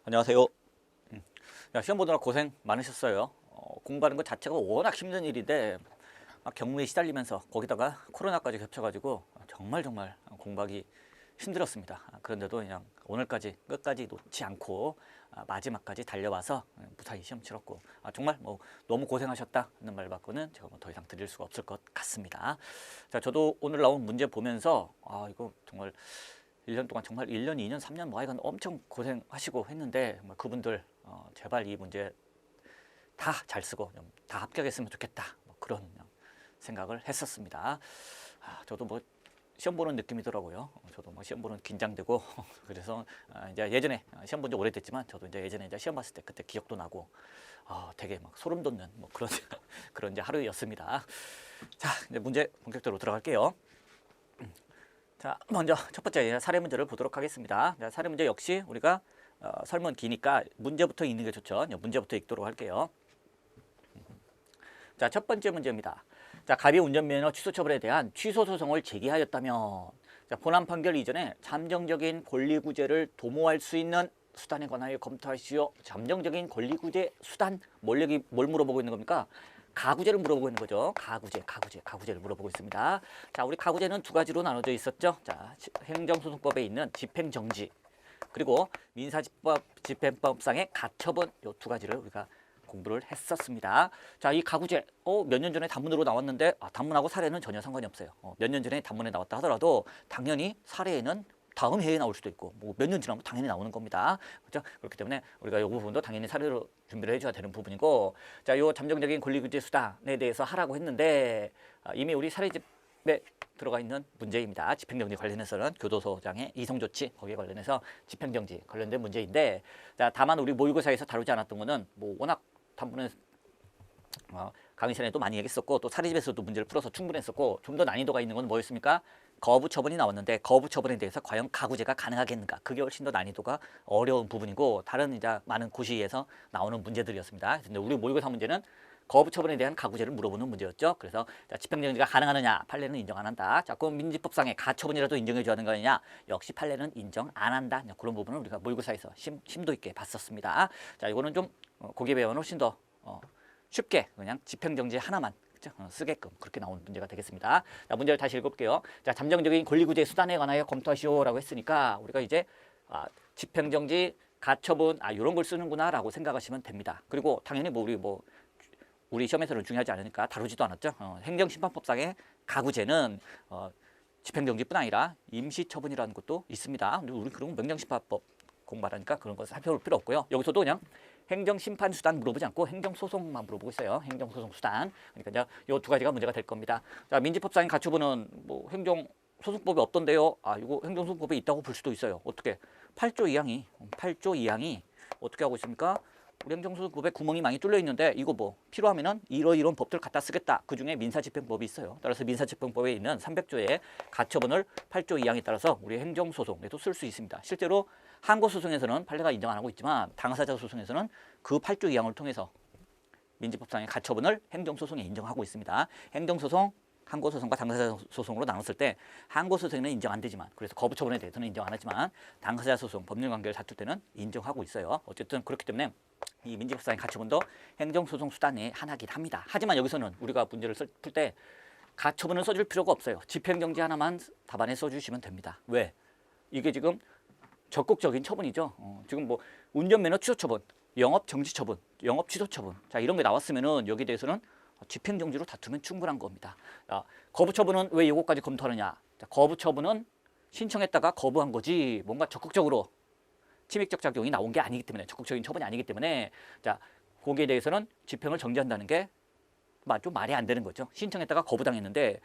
안녕하세요. 야, 시험 보느라 고생 많으셨어요. 공부하는 것 자체가 워낙 힘든 일인데 경무에 시달리면서 거기다가 코로나까지 겹쳐가지고 정말 공부하기 힘들었습니다. 그런데도 그냥 오늘까지 끝까지 놓지 않고 마지막까지 달려와서 무사히 시험 치렀고 정말 뭐 너무 고생하셨다는 말밖에는 제가 뭐 더 이상 드릴 수가 없을 것 같습니다. 자, 저도 오늘 나온 문제 보면서 이거 정말 1년 동안 정말 1년, 2년, 3년 뭐 하여간 엄청 고생하시고 했는데 정말 그분들 제발 이 문제 다 잘 쓰고 다 합격했으면 좋겠다 뭐 그런 생각을 했었습니다. 저도 뭐 시험 보는 느낌이더라고요. 저도 뭐 시험 보는 긴장되고 그래서 이제 예전에 시험 본 지 오래됐지만 저도 이제 예전에 이제 시험 봤을 때 그때 기억도 나고 되게 막 소름 돋는 뭐 그런 그런 이제 하루였습니다. 자, 이제 문제 본격적으로 들어갈게요. 자, 먼저 첫 번째 사례 문제를 보도록 하겠습니다. 자, 사례 문제 역시 우리가 설문 기니까 문제부터 읽는 게 좋죠. 문제부터 읽도록 할게요. 자, 첫 번째 문제입니다. 자, 갑이 운전면허 취소 처분에 대한 취소 소송을 제기하였다면, 자, 본안 판결 이전에 잠정적인 권리구제를 도모할 수 있는 수단에 관하여 검토하시오. 잠정적인 권리구제 수단, 뭘 물어보고 있는 겁니까? 가구제를 물어보고 있는 거죠. 가구제를 물어보고 있습니다. 자, 우리 가구제는 두 가지로 나눠져 있었죠. 자, 행정소송법에 있는 집행정지, 그리고 민사집행법상의 가처분, 이 두 가지를 우리가 공부를 했었습니다. 자, 이 가구제 몇 년 전에 단문으로 나왔는데 단문하고 사례는 전혀 상관이 없어요. 몇 년 전에 단문에 나왔다 하더라도 당연히 사례에는 다음 해에 나올 수도 있고 뭐 몇 년 지나면 당연히 나오는 겁니다. 그렇죠? 그렇기 때문에 우리가 이 부분도 당연히 사례로 준비를 해줘야 되는 부분이고, 자, 요 잠정적인 권리구제 수단에 대해서 하라고 했는데 이미 우리 사례집에 들어가 있는 문제입니다. 집행정지 관련해서는 교도소장의 이송조치 거기에 관련해서 집행정지 관련된 문제인데, 자, 다만 우리 모의고사에서 다루지 않았던 거는 뭐 워낙 단문에 강의 시간에도 많이 얘기했었고 또 사례집에서도 문제를 풀어서 충분했었고, 좀 더 난이도가 있는 건 뭐였습니까? 거부 처분이 나왔는데 거부 처분에 대해서 과연 가구제가 가능하겠는가? 그게 훨씬 더 난이도가 어려운 부분이고 다른 이제 많은 고시에서 나오는 문제들이었습니다. 근데 우리 모의고사 문제는 거부 처분에 대한 가구제를 물어보는 문제였죠. 그래서 자, 집행정지가 가능하느냐? 판례는 인정 안 한다. 자, 그럼 민지법상의 가처분이라도 인정해 줘야 하는 거냐? 역시 판례는 인정 안 한다. 그런 부분을 우리가 모의고사에서 심도 있게 봤었습니다. 자, 이거는 좀 고개 배우면 훨씬 더 쉽게 그냥 집행정지 하나만 쓰게끔 그렇게 나온 문제가 되겠습니다. 자, 문제를 다시 읽어볼게요. 자, 잠정적인 권리구제 수단에 관하여 검토하시오라고 했으니까 우리가 이제 집행정지, 가처분 이런 걸 쓰는구나라고 생각하시면 됩니다. 그리고 당연히 우리 시험에서는 중요하지 않으니까 다루지도 않았죠. 행정심판법상의 가구제는 집행정지뿐 아니라 임시처분이라는 것도 있습니다. 근데 우리 그런 명령심판법 공부하니까 그런 거 살펴볼 필요 없고요. 여기서도 그냥 행정심판 수단 물어보지 않고 행정소송만 물어보고 있어요. 행정소송 수단. 그러니까 이제 이 두 가지가 문제가 될 겁니다. 자, 민지법상의 가처분은 뭐 행정소송법에 없던데요. 이거 행정소송법에 있다고 볼 수도 있어요. 어떻게? 8조 2항이 어떻게 하고 있습니까? 우리 행정소송법에 구멍이 많이 뚫려 있는데 이거 뭐 필요하면은 이런 법들 갖다 쓰겠다. 그 중에 민사집행법이 있어요. 따라서 민사집행법에 있는 300조의 가처분을 8조 2항에 따라서 우리 행정소송에도 쓸 수 있습니다. 실제로 항고소송에서는 판례가 인정 안 하고 있지만 당사자 소송에서는 그 8조 2항을 통해서 민지법상의 가처분을 행정소송에 인정하고 있습니다. 행정소송, 항고소송과 당사자 소송으로 나눴을 때 항고소송에는 인정 안 되지만, 그래서 거부처분에 대해서는 인정 안 하지만 당사자 소송, 법률관계를 다툴 때는 인정하고 있어요. 어쨌든 그렇기 때문에 이 민지법상의 가처분도 행정소송 수단의 하나긴 합니다. 하지만 여기서는 우리가 문제를 풀 때 가처분을 써줄 필요가 없어요. 집행정지 하나만 답안에 써주시면 됩니다. 왜? 이게 지금 적극적인 처분이죠. 지금 뭐 운전면허 취소 처분, 영업 정지 처분, 영업 취소 처분, 자, 이런 게 나왔으면은 여기에 대해서는 집행정지로 다투면 충분한 겁니다. 거부 처분은 왜 이것까지 검토하느냐? 자, 거부 처분은 신청했다가 거부한 거지 뭔가 적극적으로 침입적 작용이 나온 게 아니기 때문에, 적극적인 처분이 아니기 때문에, 자, 거기에 대해서는 집행을 정지한다는 게 좀 말이 안 되는 거죠. 신청했다가 거부당했는데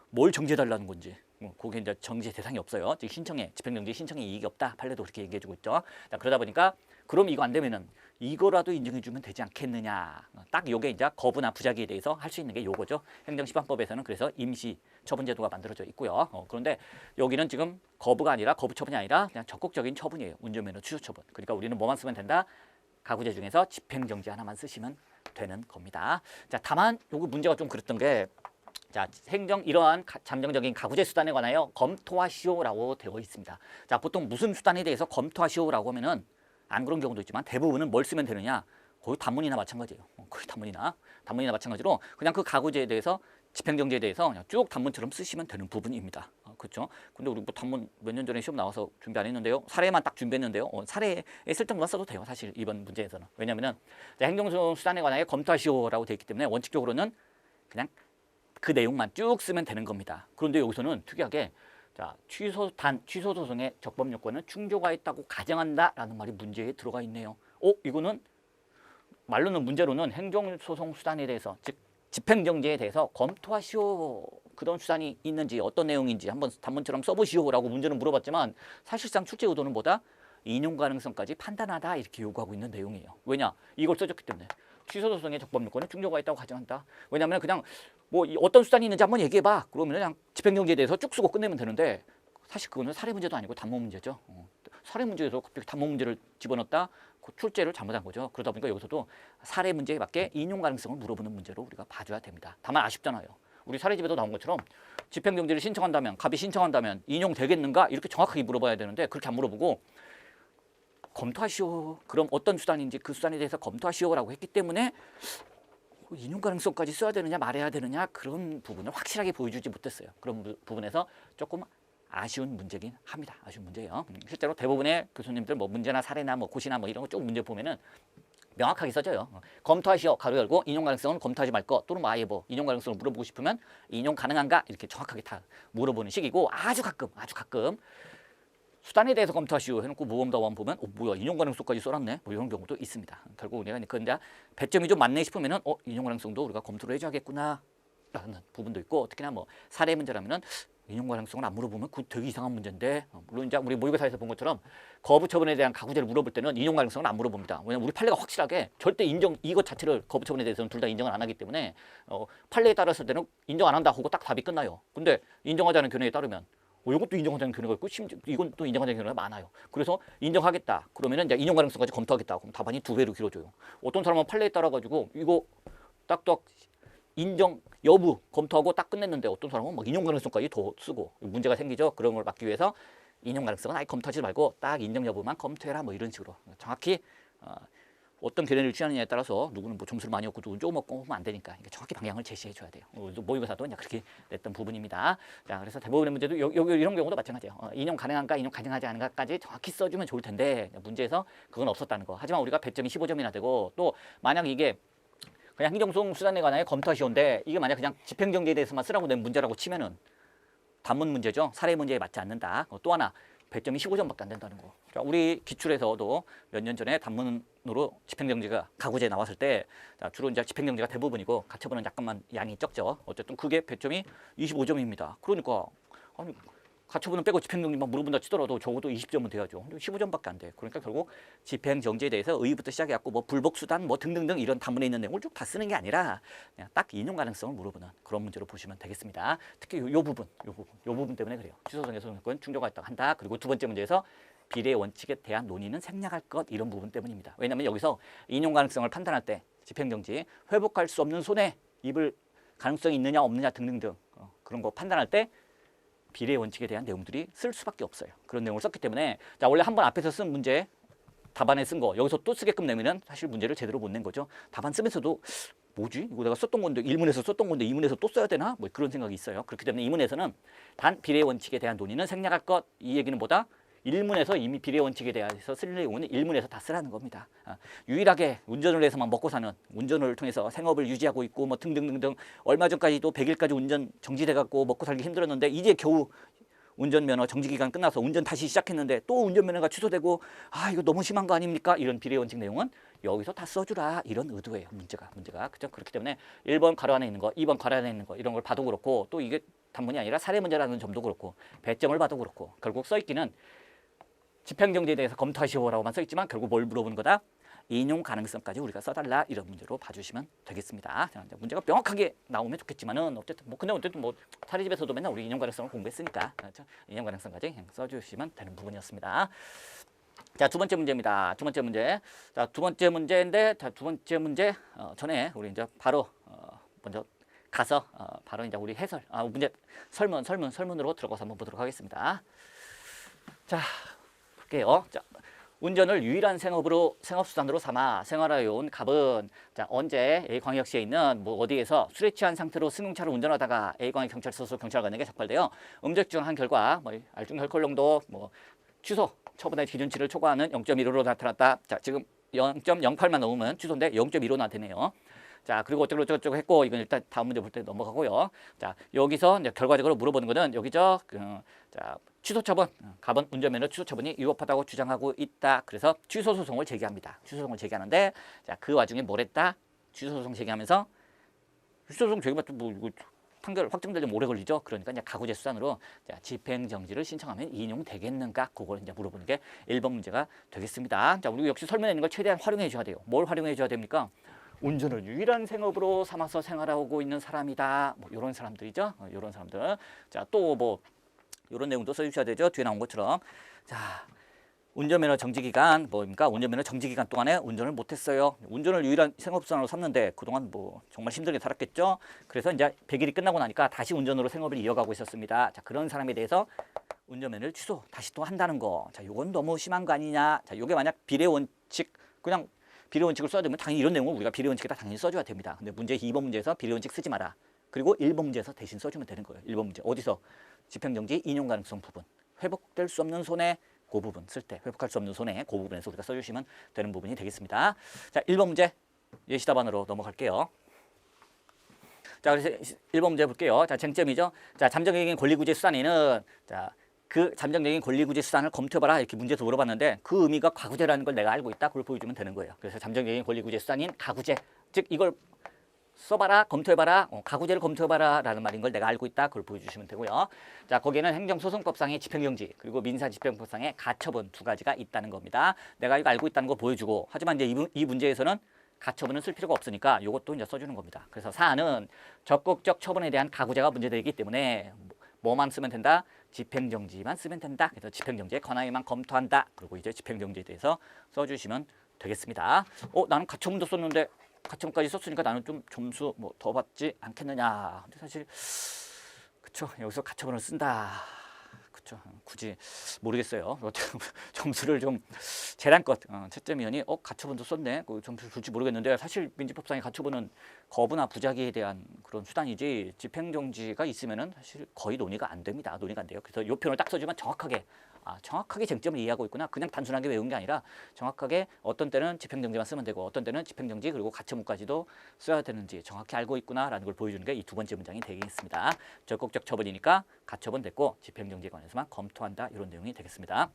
뭘 정지해달라는 건지 거기에 이제 정지 대상이 없어요. 즉 신청에 집행정지 신청에 이익이 없다. 판례도 그렇게 얘기해주고 있죠. 자, 그러다 보니까 그럼 이거 안 되면은 이거라도 인정해주면 되지 않겠느냐. 딱 요게 이제 거부나 부작위에 대해서 할 수 있는 게 요거죠. 행정심판법에서는 그래서 임시 처분제도가 만들어져 있고요. 그런데 여기는 지금 거부가 아니라 거부 처분이 아니라 그냥 적극적인 처분이에요. 운전면허 취소 처분. 그러니까 우리는 뭐만 쓰면 된다? 가구제 중에서 집행정지 하나만 쓰시면 되는 겁니다. 자, 다만 요거 문제가 좀 그랬던 게, 자, 이러한 잠정적인 가구제 수단에 관하여 검토하시오라고 되어 있습니다. 자, 보통 무슨 수단에 대해서 검토하시오라고 하면은 안 그런 경우도 있지만 대부분은 뭘 쓰면 되느냐? 거의 단문이나 마찬가지예요. 거의 단문이나 마찬가지로 그냥 그 가구제에 대해서 집행정지에 대해서 그냥 쭉 단문처럼 쓰시면 되는 부분입니다. 그렇죠? 근데 우리 뭐 단문 몇 년 전에 시험 나와서 준비 안 했는데요. 사례만 딱 준비했는데요. 사례에 쓸데없는 써도 돼요. 사실 이번 문제에서는. 왜냐면은 행정수단에 관하여 검토하시오라고 되어 있기 때문에 원칙적으로는 그냥 그 내용만 쭉 쓰면 되는 겁니다. 그런데 여기서는 특이하게 자, 취소 소송의 적법 요건은 충족가 있다고 가정한다라는 말이 문제에 들어가 있네요. 이거는 말로는 문제로는 행정소송 수단에 대해서 즉 집행정지에 대해서 검토하시오. 그런 수단이 있는지 어떤 내용인지 한번 단문처럼 써보시오라고 문제는 물어봤지만 사실상 출제 의도는 뭐다? 인용 가능성까지 판단하다 이렇게 요구하고 있는 내용이에요. 왜냐? 이걸 써줬기 때문에. 취소소송의 적법 요건은 충족가 있다고 가정한다. 왜냐하면 그냥 뭐 어떤 수단이 있는지 한번 얘기해봐. 그러면 그냥 집행정지에 대해서 쭉 쓰고 끝내면 되는데 사실 그거는 사례 문제도 아니고 단문 문제죠. 사례 문제에서 갑자기 단문 문제를 집어넣었다. 그 출제를 잘못한 거죠. 그러다 보니까 여기서도 사례 문제에 맞게 인용 가능성을 물어보는 문제로 우리가 봐줘야 됩니다. 다만 아쉽잖아요. 우리 사례집에도 나온 것처럼 집행정지를 신청한다면 갑이 신청한다면 인용되겠는가 이렇게 정확하게 물어봐야 되는데 그렇게 안 물어보고 검토하시오. 그럼 어떤 수단인지 그 수단에 대해서 검토하시오라고 했기 때문에 인용 가능성까지 써야 되느냐 말해야 되느냐 그런 부분을 확실하게 보여주지 못했어요. 그런 부분에서 조금 아쉬운 문제긴 합니다. 아쉬운 문제예요. 실제로 대부분의 교수님들 뭐 문제나 사례나 뭐 고시나 뭐 이런 거 쭉 문제 보면은 명확하게 써져요. 검토하시오 가로 열고 인용 가능성은 검토하지 말 것 또는 뭐 아예 뭐 인용 가능성을 물어보고 싶으면 인용 가능한가 이렇게 정확하게 다 물어보는 식이고 아주 가끔 수단에 대해서 검토하시오 해놓고 모범답안 보면 뭐야 인용 가능성까지 써놨네 뭐 이런 경우도 있습니다. 결국 내가 그런데 배점이 좀 많네 싶으면은 인용 가능성도 우리가 검토를 해줘야겠구나 라는 부분도 있고 특히나 뭐 사례 문제라면은 인용 가능성을 안 물어보면 그 되게 이상한 문제인데 물론 이제 우리 모의고사에서 본 것처럼 거부 처분에 대한 가구제를 물어볼 때는 인용 가능성을 안 물어봅니다. 왜냐면 우리 판례가 확실하게 절대 인정 이것 자체를 거부 처분에 대해서는 둘 다 인정을 안 하기 때문에 판례에 따랐을 때는 인정 안 한다 하고 딱 답이 끝나요. 근데 인정하자는 견해에 따르면 이것도 인정하자는 견해가 있고 심지어 이건 또 인정하자는 견해가 많아요. 그래서 인정하겠다. 그러면은 이제 인용 가능성까지 검토하겠다. 그럼 답안이 2배로 길어져요. 어떤 사람은 판례에 따라 가지고 이거 딱딱 인정 여부 검토하고 딱 끝냈는데 어떤 사람은 막 인용 가능성까지 더 쓰고 문제가 생기죠. 그런 걸 막기 위해서 인용 가능성은 아예 검토하지 말고 딱 인정 여부만 검토해라 뭐 이런 식으로 정확히 어떤 견해를 취하느냐에 따라서 누구는 뭐 점수를 많이 얻고 누구는 조금 얻고 하면 안 되니까 정확히 방향을 제시해 줘야 돼요. 모의고사도 이제 그렇게 냈던 부분입니다. 자, 그래서 대부분의 문제도 이런 경우도 마찬가지예요. 인용 가능한가 인용 가능하지 않은가까지 정확히 써주면 좋을 텐데 문제에서 그건 없었다는 거. 하지만 우리가 배점이 15점이나 되고 또 만약 이게 그냥 행정소송 수단에 관하여 검토하시오인데 이게 만약 그냥 집행정지에 대해서만 쓰라고 낸 문제라고 치면은 단문 문제죠. 사례 문제에 맞지 않는다. 또 하나 배점이 15점밖에 안 된다는 거. 자, 우리 기출에서도 몇 년 전에 단문으로 집행정지가 가구제에 나왔을 때 주로 이제 집행정지가 대부분이고 가처분은 약간만 양이 적죠. 어쨌든 그게 배점이 25점입니다. 그러니까 아니 가처분은 빼고 집행정지만 물어본다 치더라도 적어도 20점은 돼야죠. 15점밖에 안 돼. 그러니까 결국 집행정지에 대해서 의의부터 시작해갖고 뭐 불복수단 뭐 등등등 이런 단문에 있는 내용을 쭉 다 쓰는 게 아니라 그냥 딱 인용 가능성을 물어보는 그런 문제로 보시면 되겠습니다. 특히 요 부분 때문에 그래요. 취소소송에서는 충족가 있다고 한다. 그리고 두 번째 문제에서 비례 원칙에 대한 논의는 생략할 것 이런 부분 때문입니다. 왜냐하면 여기서 인용 가능성을 판단할 때 집행정지 회복할 수 없는 손해 입을 가능성이 있느냐 없느냐 등등등 그런 거 판단할 때 비례 원칙에 대한 내용들이 쓸 수밖에 없어요. 그런 내용을 썼기 때문에 자 원래 한번 앞에서 쓴 문제 답안에 쓴 거 여기서 또 쓰게끔 내면은 사실 문제를 제대로 못 낸 거죠. 답안 쓰면서도 뭐지? 이거 내가 썼던 건데 1문에서 썼던 건데 2문에서 또 써야 되나? 뭐 그런 생각이 있어요. 그렇기 때문에 2문에서는 단 비례 원칙에 대한 논의는 생략할 것 이 얘기는 뭐다? 1문에서 이미 비례 원칙에 대해서 쓸 내용은 1문에서 다 쓰라는 겁니다. 유일하게 운전을 해서만 먹고 사는 운전을 통해서 생업을 유지하고 있고 뭐 등등등등 얼마 전까지도 100일까지 운전 정지돼 갖고 먹고 살기 힘들었는데 이제 겨우 운전면허 정지기간 끝나서 운전 다시 시작했는데 또 운전면허가 취소되고 이거 너무 심한 거 아닙니까? 이런 비례 원칙 내용은 여기서 다 써주라 이런 의도예요. 문제가 그죠? 그렇기 때문에 1번 가로 안에 있는 거 2번 가로 안에 있는 거 이런 걸 봐도 그렇고 또 이게 단문이 아니라 사례 문제라는 점도 그렇고 배점을 봐도 그렇고 결국 써있기는 집행정지에 대해서 검토하시오라고만 써있지만 결국 뭘 물어보는 거다? 인용 가능성까지 우리가 써달라 이런 문제로 봐주시면 되겠습니다. 문제가 명확하게 나오면 좋겠지만은 어쨌든 뭐 사례집에서도 맨날 우리 인용 가능성을 공부했으니까 그렇죠? 인용 가능성까지 그냥 써주시면 되는 부분이었습니다. 자, 두 번째 문제입니다. 두 번째 문제. 자, 두 번째 문제인데 두 번째 문제 전에 우리 이제 바로 먼저 가서 바로 이제 우리 해설 문제 설문으로 들어가서 한번 보도록 하겠습니다. 자, 볼게요. 자, 운전을 유일한 생업수단으로 삼아 생활해온 갑은 자, 언제 A광역시에 있는 뭐 어디에서 술에 취한 상태로 승용차를 운전하다가 A광역경찰서 경찰관에게 적발되어 음주운전한 결과 뭐 알중알코올 농도 뭐 취소 처분의 기준치를 초과하는 0.15로 나타났다. 자, 지금 0.08만 넘으면 취소인데 0.15 나타내네요. 자, 그리고 어쩌고저쩌고 했고, 이건 일단 다음 문제 볼 때 넘어가고요. 자, 여기서 이제 결과적으로 물어보는 거는 여기죠. 자, 취소 처분, 갑은 운전면허 취소 처분이 위법하다고 주장하고 있다. 그래서 취소 소송을 제기합니다. 취소 소송을 제기하는데, 자, 그 와중에 뭘 했다? 취소 소송 제기하면서 취소 소송 제기하면 뭐 이거 판결 확정되려면 오래 걸리죠. 그러니까 이제 가구제 수단으로 자, 집행 정지를 신청하면 인용되겠는가? 그걸 이제 물어보는 게 1번 문제가 되겠습니다. 자, 우리 역시 설명해 있는 걸 최대한 활용해 줘야 돼요. 뭘 활용해 줘야 됩니까? 운전을 유일한 생업으로 삼아서 생활하고 있는 사람이다. 뭐 이런 사람들이죠. 이런 사람들. 자, 또 뭐 이런 내용도 써주셔야 되죠. 뒤에 나온 것처럼. 자, 운전면허 정지 기간 뭡니까? 운전면허 정지 기간 동안에 운전을 못했어요. 운전을 유일한 생업수단으로 삼는데 그동안 뭐 정말 힘들게 살았겠죠. 그래서 이제 100일이 끝나고 나니까 다시 운전으로 생업을 이어가고 있었습니다. 자, 그런 사람에 대해서 운전면허를 취소 다시 또 한다는 거. 자, 요건 너무 심한 거 아니냐? 자, 요게 만약 비례 원칙 그냥 비례 원칙을 써야 되면 당연히 이런 내용을 우리가 비례 원칙에다 당연히 써줘야 됩니다. 근데 문제 2번 문제에서 비례 원칙 쓰지 마라. 그리고 1번 문제에서 대신 써주면 되는 거예요. 1번 문제 어디서 집행정지 인용 가능성 부분 회복될 수 없는 손해 그 부분 쓸 때 회복할 수 없는 손해 그 부분에서 우리가 써주시면 되는 부분이 되겠습니다. 자, 1번 문제 예시 답안으로 넘어갈게요. 자, 그래서 1번 문제 볼게요. 자, 쟁점이죠. 자, 잠정적인 권리구제 수단에는 자, 그 잠정적인 권리구제 수단을 검토해봐라 이렇게 문제도 물어봤는데 그 의미가 가구제라는 걸 내가 알고 있다 그걸 보여주면 되는 거예요. 그래서 잠정적인 권리구제 수단인 가구제 즉 이걸 써봐라 검토해봐라 가구제를 검토해봐라 라는 말인 걸 내가 알고 있다 그걸 보여주시면 되고요. 자, 거기에는 행정소송법상의 집행정지 그리고 민사집행법상의 가처분 두 가지가 있다는 겁니다. 내가 이거 알고 있다는 거 보여주고 하지만 이제 이 문제에서는 가처분은 쓸 필요가 없으니까 이것도 이제 써주는 겁니다. 그래서 사안은 적극적 처분에 대한 가구제가 문제되기 때문에 뭐만 쓰면 된다? 집행정지만 쓰면 된다. 그래서 집행정지의 권한에만 검토한다. 그리고 이제 집행정지에 대해서 써주시면 되겠습니다. 나는 가처분도 썼는데 가처분까지 썼으니까 나는 좀 점수 뭐 더 받지 않겠느냐. 근데 사실 그쵸 여기서 가처분을 쓴다. 그쵸 굳이 모르겠어요. 점수를 좀 재량껏 채점위원이 가처분도 썼네. 그 점수 줄지 모르겠는데 사실 민지법상의 가처분은 거부나 부작위에 대한 그런 수단이지 집행정지가 있으면은 사실 거의 논의가 안 됩니다. 논의가 안 돼요. 그래서 이 표현을 딱 써주면 정확하게 쟁점을 이해하고 있구나. 그냥 단순하게 외운 게 아니라 정확하게 어떤 때는 집행정지만 쓰면 되고 어떤 때는 집행정지 그리고 가처분까지도 써야 되는지 정확히 알고 있구나라는 걸 보여주는 게 이 두 번째 문장이 되겠습니다. 적극적 처분이니까 가처분 됐고 집행정지에 관해서만 검토한다 이런 내용이 되겠습니다.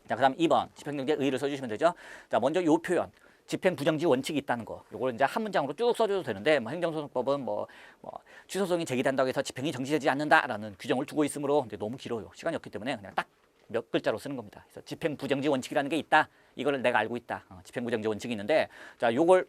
자, 그다음 2번 집행정지의 의의를 써주시면 되죠. 자, 먼저 이 표현. 집행부정지 원칙이 있다는 거. 이걸 이제 한 문장으로 쭉 써줘도 되는데 행정소송법은 취소소송이 제기된다고 해서 집행이 정지되지 않는다라는 규정을 두고 있으므로 근데 너무 길어요. 시간이 없기 때문에 그냥 딱 몇 글자로 쓰는 겁니다. 그래서 집행부정지 원칙이라는 게 있다. 이거를 내가 알고 있다. 집행부정지 원칙이 있는데 자, 요걸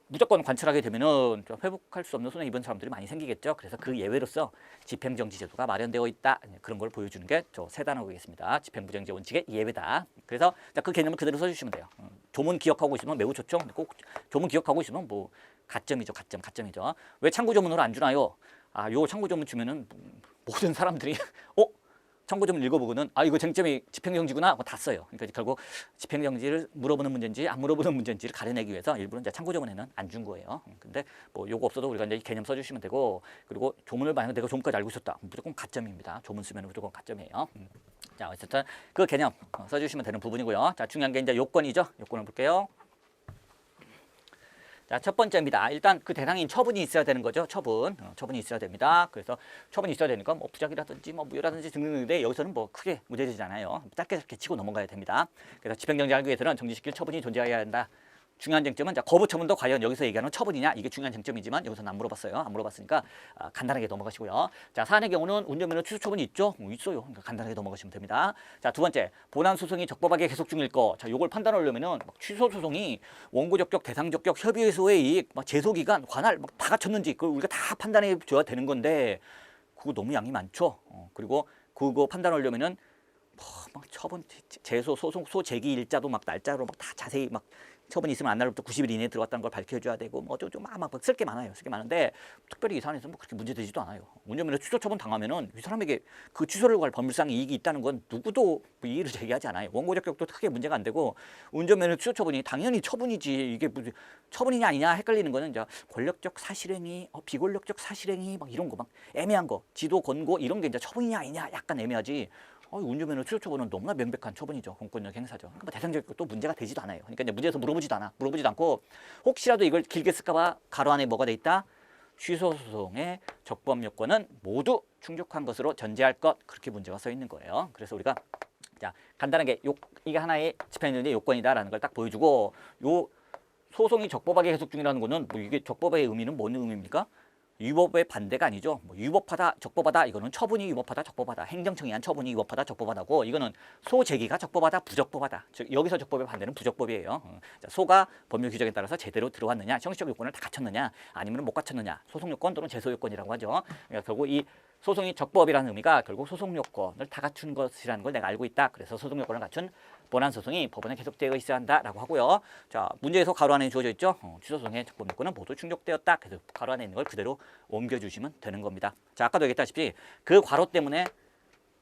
무조건 관철하게 되면은 좀 회복할 수 없는 손해 입은 사람들이 많이 생기겠죠. 그래서 그 예외로서 집행정지 제도가 마련되어 있다. 그런 걸 보여주는 게 저 세 단어겠습니다. 집행부정지 원칙의 예외다. 그래서 그 개념을 그대로 써주시면 돼요. 조문 기억하고 있으면 매우 좋죠. 꼭 조문 기억하고 있으면 뭐 가점이죠. 가점이죠. 왜 참고 조문으로 안 주나요? 요 참고 조문 주면은 모든 사람들이 참고 조문 읽어보고는 이거 쟁점이 집행정지구나 하고 다 써요. 그러니까 결국 집행정지를 물어보는 문제인지 안 물어보는 문제인지를 가려내기 위해서 일부러 이제 참고 조문에는 안 준 거예요. 근데 뭐 요거 없어도 우리가 이제 개념 써주시면 되고 그리고 조문을 만약 내가 조문까지 알고 있었다 무조건 가점입니다. 조문 쓰면 무조건 가점이에요. 자, 어쨌든 그 개념 써주시면 되는 부분이고요. 자, 중요한 게 이제 요건이죠. 요건을 볼게요. 자, 첫 번째입니다. 일단 그 대상인 처분이 있어야 되는 거죠. 처분이 있어야 됩니다. 그래서 처분이 있어야 되니까 뭐 부작이라든지 뭐 무효라든지 등등인데 여기서는 뭐 크게 문제되지 않아요. 짧게 치고 넘어가야 됩니다. 그래서 집행정지하기 위해서는 정지시킬 처분이 존재해야 한다. 중요한 쟁점은 거부 처분도 과연 여기서 얘기하는 처분이냐 이게 중요한 쟁점이지만 여기서는 안 물어봤어요. 안 물어봤으니까 간단하게 넘어가시고요. 자, 사안의 경우는 운전면허 취소 처분이 있죠? 있어요. 그러니까 간단하게 넘어가시면 됩니다. 자, 두 번째 본안 소송이 적법하게 계속 중일 거. 자, 요걸 판단하려면은 취소 소송이 원고 적격, 대상 적격, 협의 해소의 이익, 제소 기간, 관할 다 갖췄는지 그걸 우리가 다 판단해 줘야 되는 건데 그거 너무 양이 많죠. 그리고 그거 판단하려면은 처분, 제소, 소송, 소제기 일자도 날짜로 다 자세히 처분이 있으면 안 날로부터 90일 이내에 들어왔다는 걸 밝혀줘야 되고 뭐 좀 아마 쓸 게 많아요. 쓸 게 많은데 특별히 이 사안에서 뭐 그렇게 문제되지도 않아요. 운전면허 취소 처분 당하면은 이 사람에게 그 취소를 할 법률상 이익이 있다는 건 누구도 뭐 이의를 제기하지 않아요. 원고 적격도 크게 문제가 안 되고 운전면허 취소 처분이 당연히 처분이지 이게 무슨 처분이냐 아니냐 헷갈리는 거는 이제 권력적 사실행위, 비권력적 사실행위 막 이런 거 막 애매한 거, 지도 권고 이런 게 이제 처분이냐 아니냐 약간 애매하지. 운전면허 취소 처분은 너무나 명백한 처분이죠. 공권력 행사죠. 그러니까 뭐 대상적 또 문제가 되지도 않아요. 그러니까 이제 문제에서 물어보지도 않아. 물어보지도 않고 혹시라도 이걸 길게 쓸까봐 가로 안에 뭐가 돼 있다? 취소 소송의 적법 요건은 모두 충족한 것으로 전제할 것 그렇게 문제가 써 있는 거예요. 그래서 우리가 자 간단하게 이게 하나의 집행정지의 요건이다라는 걸 딱 보여주고 요 소송이 적법하게 해석 중이라는 거는 뭐 이게 적법의 의미는 뭔 의미입니까? 위법의 반대가 아니죠. 뭐 위법하다, 적법하다 이거는 처분이 위법하다, 적법하다. 행정청이 한 처분이 위법하다, 적법하다고 이거는 소제기가 적법하다, 부적법하다. 즉 여기서 적법의 반대는 부적법이에요. 자, 소가 법률 규정에 따라서 제대로 들어왔느냐, 형식적 요건을 다 갖췄느냐, 아니면 못 갖췄느냐, 소송 요건 또는 제소 요건이라고 하죠. 그러니까 결국 이 소송이 적법이라는 의미가 결국 소송 요건을 다 갖춘 것이라는 걸 내가 알고 있다. 그래서 소송 요건을 갖춘 본안 소송이 법원에 계속되어 있어야 한다라고 하고요. 자, 문제에서 가로 안에 주어져 있죠. 취소 소송의 적법 요건은 모두 충족되었다. 그래서 가로 안에 있는 걸 그대로 옮겨주시면 되는 겁니다. 자, 아까도 얘기했다시피 그 괄호 때문에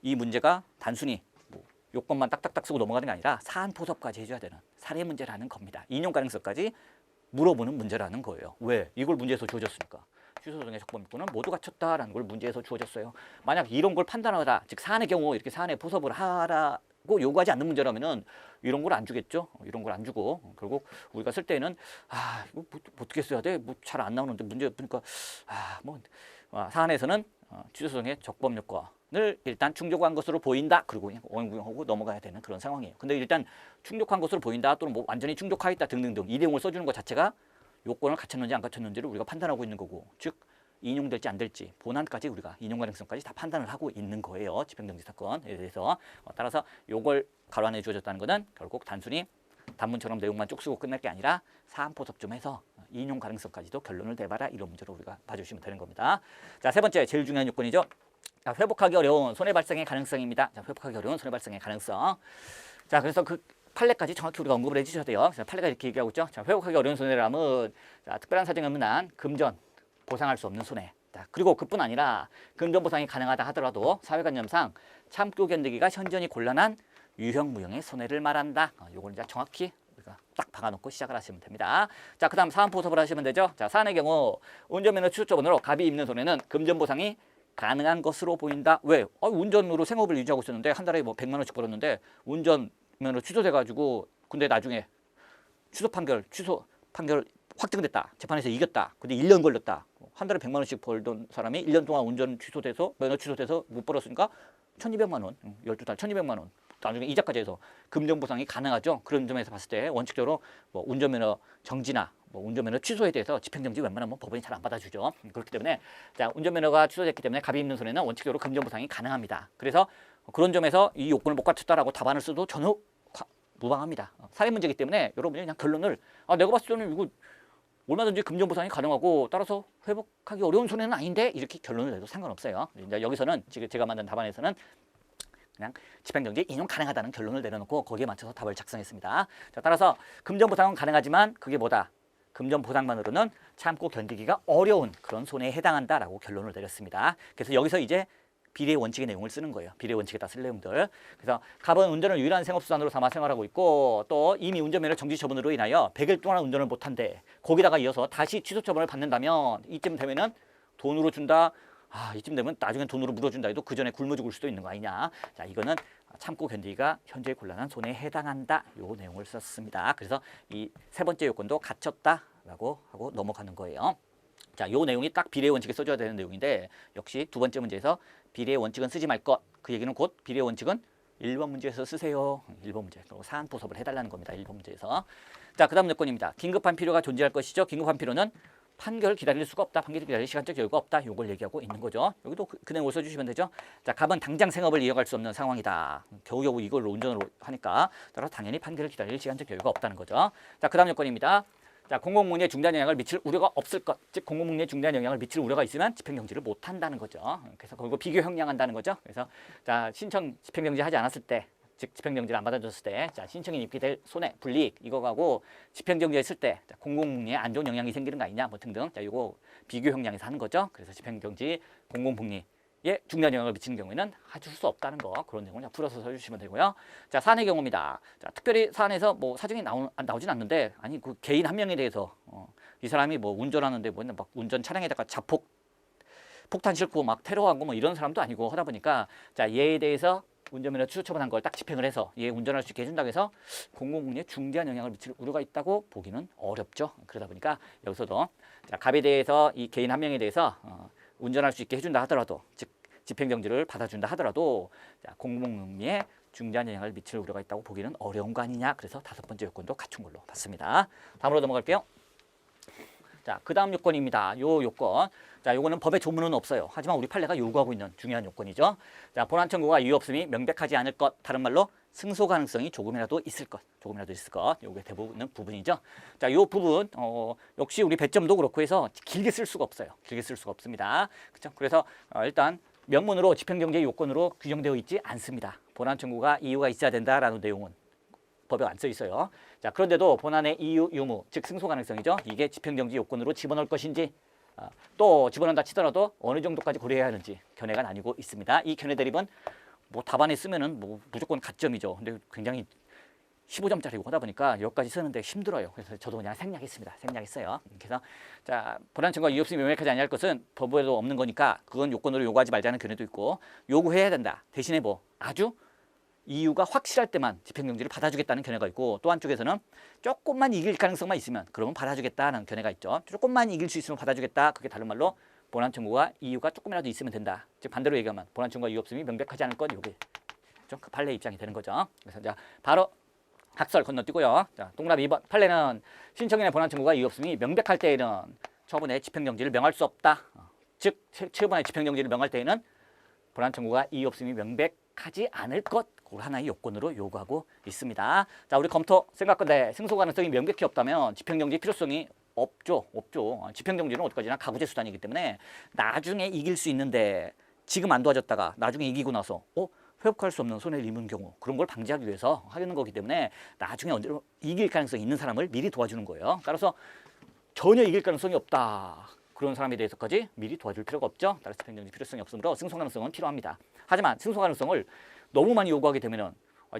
이 문제가 단순히 뭐 요건만 딱딱딱 쓰고 넘어가는 게 아니라 사안 포섭까지 해줘야 되는 사례 문제라는 겁니다. 인용 가능성까지 물어보는 문제라는 거예요. 왜? 이걸 문제에서 주어졌으니까. 취소 소송의 적법 요건은 모두 갖췄다라는 걸 문제에서 주어졌어요. 만약 이런 걸 판단하다, 즉 사안의 경우 이렇게 사안에 포섭을 하라고 요구하지 않는 문제라면은 이런 걸 안 주겠죠. 이런 걸 안 주고 결국 우리가 쓸 때는 이거 뭐 어떻게 써야 돼? 뭐 잘 안 나오는데 문제 보니까 사안에서는 취소 소송의 적법 요건을 일단 충족한 것으로 보인다. 그리고 그냥 엉엉하고 넘어가야 되는 그런 상황이에요. 근데 일단 충족한 것으로 보인다 또는 뭐 완전히 충족하였다 등등등 이 내용을 써주는 것 자체가 요건을 갖췄는지 안 갖췄는지를 우리가 판단하고 있는 거고, 즉 인용될지 안 될지 본안까지 우리가 인용 가능성까지 다 판단을 하고 있는 거예요. 집행정지 사건에 대해서. 따라서 요걸 가로 안에 주어졌다는 것은 결국 단순히 단문처럼 내용만 쭉 쓰고 끝날 게 아니라 사안 포섭 좀 해서 인용 가능성까지도 결론을 내봐라 이런 문제로 우리가 봐주시면 되는 겁니다. 자, 세 번째 제일 중요한 요건이죠. 자, 회복하기 어려운 손해 발생의 가능성입니다. 자, 회복하기 어려운 손해 발생의 가능성. 자, 그래서 그 판례까지 정확히 우리가 언급을 해주셔야 돼요. 그래서 판례가 이렇게 얘기하고 있죠. 자, 회복하기 어려운 손해라면 자, 특별한 사정이 없는 한 금전 보상할 수 없는 손해. 자, 그리고 그뿐 아니라 금전 보상이 가능하다 하더라도 사회관념상 참고 견디기가 현저히 곤란한 유형 무형의 손해를 말한다. 요걸 이제 정확히 우리가 딱 박아놓고 시작을 하시면 됩니다. 자, 그다음 사안 포섭을 하시면 되죠. 자, 사안의 경우 운전면허 취소 처분으로 갑이 입는 손해는 금전 보상이 가능한 것으로 보인다. 왜? 운전으로 생업을 유지하고 있었는데 한 달에 뭐 100만 원씩 벌었는데 운전면허 취소돼가지고 근데 나중에 취소 판결 확정됐다. 재판에서 이겼다. 근데 1년 걸렸다. 한 달에 100만 원씩 벌던 사람이 1년 동안 운전 취소돼서 면허 취소돼서 못 벌었으니까 1,200만 원, 12달 1,200만 원. 나중에 이자까지 해서 금전 보상이 가능하죠. 그런 점에서 봤을 때 원칙적으로 뭐 운전면허 정지나 뭐 운전면허 취소에 대해서 집행정지 웬만하면 법원이 잘 안 받아주죠. 그렇기 때문에 자, 운전면허가 취소됐기 때문에 갑이 입는 손해는 원칙적으로 금전 보상이 가능합니다. 그래서 그런 점에서 이 요건을 못 갖췄다라고 답안을 써도 전혀 무방합니다. 사례 문제이기 때문에 여러분이 그냥 결론을 내가 봤을 때는 이거 얼마든지 금전 보상이 가능하고 따라서 회복하기 어려운 손해는 아닌데 이렇게 결론을 내도 상관없어요. 이제 여기서는 지금 제가 만든 답안에서는 그냥 집행정지 인용 가능하다는 결론을 내려놓고 거기에 맞춰서 답을 작성했습니다. 자, 따라서 금전 보상은 가능하지만 그게 뭐다? 금전 보상만으로는 참고 견디기가 어려운 그런 손해에 해당한다라고 결론을 내렸습니다. 그래서 여기서 이제 비례 원칙의 내용을 쓰는 거예요. 비례 원칙에다 쓸 내용들. 그래서 갑은 운전을 유일한 생업수단으로 삼아 생활하고 있고 또 이미 운전면허 정지 처분으로 인하여 100일 동안 운전을 못한대. 거기다가 이어서 다시 취소 처분을 받는다면 이쯤 되면은 돈으로 준다. 이쯤 되면 나중엔 돈으로 물어준다 해도 그 전에 굶어 죽을 수도 있는 거 아니냐. 자, 이거는 참고 견디기가 현재 곤란한 손해에 해당한다. 요 내용을 썼습니다. 그래서 이 세 번째 요건도 갖췄다라고 하고 넘어가는 거예요. 자, 요 내용이 딱 비례 원칙에 써줘야 되는 내용인데 역시 두 번째 문제에서 비례 원칙은 쓰지 말 것. 그 얘기는 곧 비례 원칙은 1번 문제에서 쓰세요. 1번 문제. 그리고 사안 포섭을 해달라는 겁니다. 1번 문제에서. 자, 그 다음 요건입니다. 긴급한 필요가 존재할 것이죠. 긴급한 필요는 판결을 기다릴 수가 없다. 판결을 기다릴 시간적 여유가 없다. 요걸 얘기하고 있는 거죠. 여기도 그 내용을 써주시면 되죠. 자, 갑은 당장 생업을 이어갈 수 없는 상황이다. 겨우겨우 이걸로 운전을 하니까 따라서 당연히 판결을 기다릴 시간적 여유가 없다는 거죠. 자, 그 다음 요건입니다. 자, 공공복리에 중대한 영향을 미칠 우려가 없을 것, 즉 공공복리에 중대한 영향을 미칠 우려가 있으면 집행정지를 못한다는 거죠. 그래서 그리고 비교 형량한다는 거죠. 그래서 자, 신청 집행정지 하지 않았을 때 즉 집행정지를 안 받아줬을 때 자, 신청인이 입게 될 손해, 불이익 이거하고 집행정지했을 때 공공복리에 안 좋은 영향이 생기는 거 아니냐 뭐 등등. 자, 이거 비교 형량에서 하는 거죠. 그래서 집행정지, 공공복리에 중대한 영향을 미치는 경우에는 해줄 수 없다는 거 그런 내용을 풀어서 써주시면 되고요. 자, 사안의 경우입니다. 자, 특별히 사안에서 뭐 사정이 나오진 않는데 아니 그 개인 한 명에 대해서 이 사람이 뭐 운전하는데 뭐 막 운전 차량에다가 폭탄 싣고 막 테러하고 뭐 이런 사람도 아니고 하다 보니까 자, 얘에 대해서 운전면허 취소 처분한 걸 딱 집행을 해서 얘 운전할 수 있게 해준다고 해서 공공복리에 중대한 영향을 미칠 우려가 있다고 보기는 어렵죠. 그러다 보니까 여기서도 자, 갑에 대해서 이 개인 한 명에 대해서 운전할 수 있게 해준다 하더라도 즉 집행정지를 받아준다 하더라도 자, 공공복리에 중대한 영향을 미칠 우려가 있다고 보기는 어려운 거 아니냐. 그래서 다섯 번째 요건도 갖춘 걸로 봤습니다. 다음으로 넘어갈게요. 자, 그 다음 요건입니다. 요 요건. 자, 요거는 법에 조문은 없어요. 하지만 우리 판례가 요구하고 있는 중요한 요건이죠. 자, 본안 청구가 이유 없음이 명백하지 않을 것. 다른 말로 승소 가능성이 조금이라도 있을 것. 조금이라도 있을 것. 요게 대부분은 부분이죠. 자, 요 부분 역시 우리 배점도 그렇고 해서 길게 쓸 수가 없어요. 길게 쓸 수가 없습니다. 그렇죠? 그래서 일단 명문으로 집행정지 요건으로 규정되어 있지 않습니다. 본안 청구가 이유가 있어야 된다라는 내용은 법에 안 써 있어요. 자, 그런데도 본안의 이유, 유무, 즉 승소 가능성이죠. 이게 집행정지 요건으로 집어넣을 것인지 또 집어넣는다 치더라도 어느 정도까지 고려해야 하는지 견해가 나뉘고 있습니다. 이 견해 대립은 뭐 답안에 쓰면은 뭐 무조건 가점이죠. 근데 굉장히 15점짜리고 하다 보니까 여기까지 쓰는데 힘들어요. 그래서 저도 그냥 생략했습니다. 생략했어요. 그래서 자, 본안 청구가 이유 없음이 명백하지 아니할 것은 법에도 없는 거니까 그건 요건으로 요구하지 말자는 견해도 있고 요구해야 된다. 대신에 뭐 아주 이유가 확실할 때만 집행정지를 받아주겠다는 견해가 있고 또 한쪽에서는 조금만 이길 가능성만 있으면 그러면 받아주겠다는 견해가 있죠. 조금만 이길 수 있으면 받아주겠다. 그게 다른 말로 본안 청구가 이유가 조금이라도 있으면 된다. 즉 반대로 얘기하면 본안 청구가 이유 없음이 명백하지 않을 것 요게 좀 그 판례 입장이 되는 거죠. 그래서 자, 바로 학설 건너뛰고요. 자, 동그라미 2번 판례는 신청인의 본안 청구가 이유 없음이 명백할 때에는 처분의 집행정지를 명할 수 없다. 즉 처분의 집행정지를 명할 때에는 본안 청구가 이유 없음이 명백하지 않을 것 그 하나의 요건으로 요구하고 있습니다. 자, 우리 검토 생각건데 승소 가능성이 명백히 없다면 집행정지 필요성이 없죠. 집행정지는 어디까지나 가구제 수단이기 때문에 나중에 이길 수 있는데 지금 안 도와줬다가 나중에 이기고 나서 회복할 수 없는 손해를 입는 경우 그런 걸 방지하기 위해서 하는 거기 때문에 나중에 언제로 이길 가능성이 있는 사람을 미리 도와주는 거예요. 따라서 전혀 이길 가능성이 없다. 그런 사람에 대해서까지 미리 도와줄 필요가 없죠. 따라서 집행정지 필요성이 없으므로 승소 가능성은 필요합니다. 하지만 승소 가능성을 너무 많이 요구하게 되면은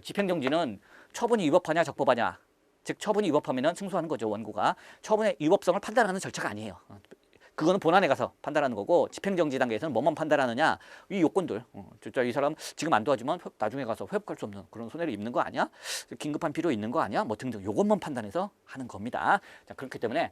집행정지는 처분이 위법하냐 적법하냐 즉 처분이 위법하면은 승소하는 거죠. 원고가 처분의 위법성을 판단하는 절차가 아니에요. 그거는 본안에 가서 판단하는 거고 집행정지 단계에서는 뭐만 판단하느냐 이 요건들 진짜 이 사람 지금 안 도와주면 나중에 가서 회복할 수 없는 그런 손해를 입는 거 아니야? 긴급한 필요 있는 거 아니야? 뭐 등등 요것만 판단해서 하는 겁니다. 자, 그렇기 때문에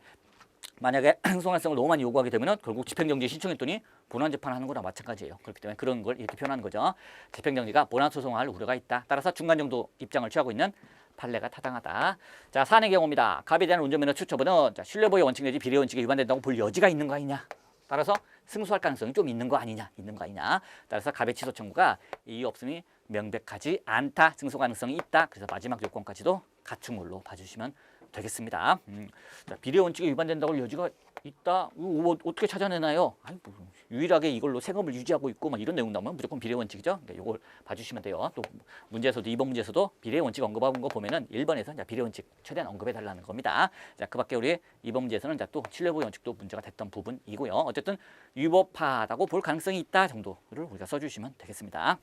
만약에 승소가능성을 너무 많이 요구하게 되면 결국 집행정지 신청했더니 본안 재판하는 거랑 마찬가지예요. 그렇기 때문에 그런 걸 이렇게 표현하는 거죠. 집행정지가 본안 소송할 우려가 있다. 따라서 중간 정도 입장을 취하고 있는 판례가 타당하다. 자, 사안의 경우입니다. 갑에 대한 운전면허 취소처분은 신뢰보호 원칙 내지 비례 원칙에 위반된다고 볼 여지가 있는 거 아니냐. 따라서 승소할 가능성이 좀 있는 거 아니냐. 따라서 갑의 취소 청구가 이유 없음이 명백하지 않다. 승소 가능성이 있다. 그래서 마지막 요건까지도 갖춘 걸로 봐주시면 되겠습니다. 자, 비례 원칙에 위반된다고 할 여지가 있다. 어떻게 찾아내나요? 유일하게 이걸로 생업을 유지하고 있고 막 이런 내용 나오면 무조건 비례 원칙이죠. 그러니까 이걸 봐주시면 돼요. 또 문제에서도 2번 문제에서도 비례 원칙 언급하는 거 보면은 1번에서 비례 원칙 최대한 언급해 달라는 겁니다. 자, 그밖에 우리 2번 문제에서는 또 신뢰보호 원칙도 문제가 됐던 부분이고요. 어쨌든 위법하다고 볼 가능성이 있다 정도를 우리가 써주시면 되겠습니다.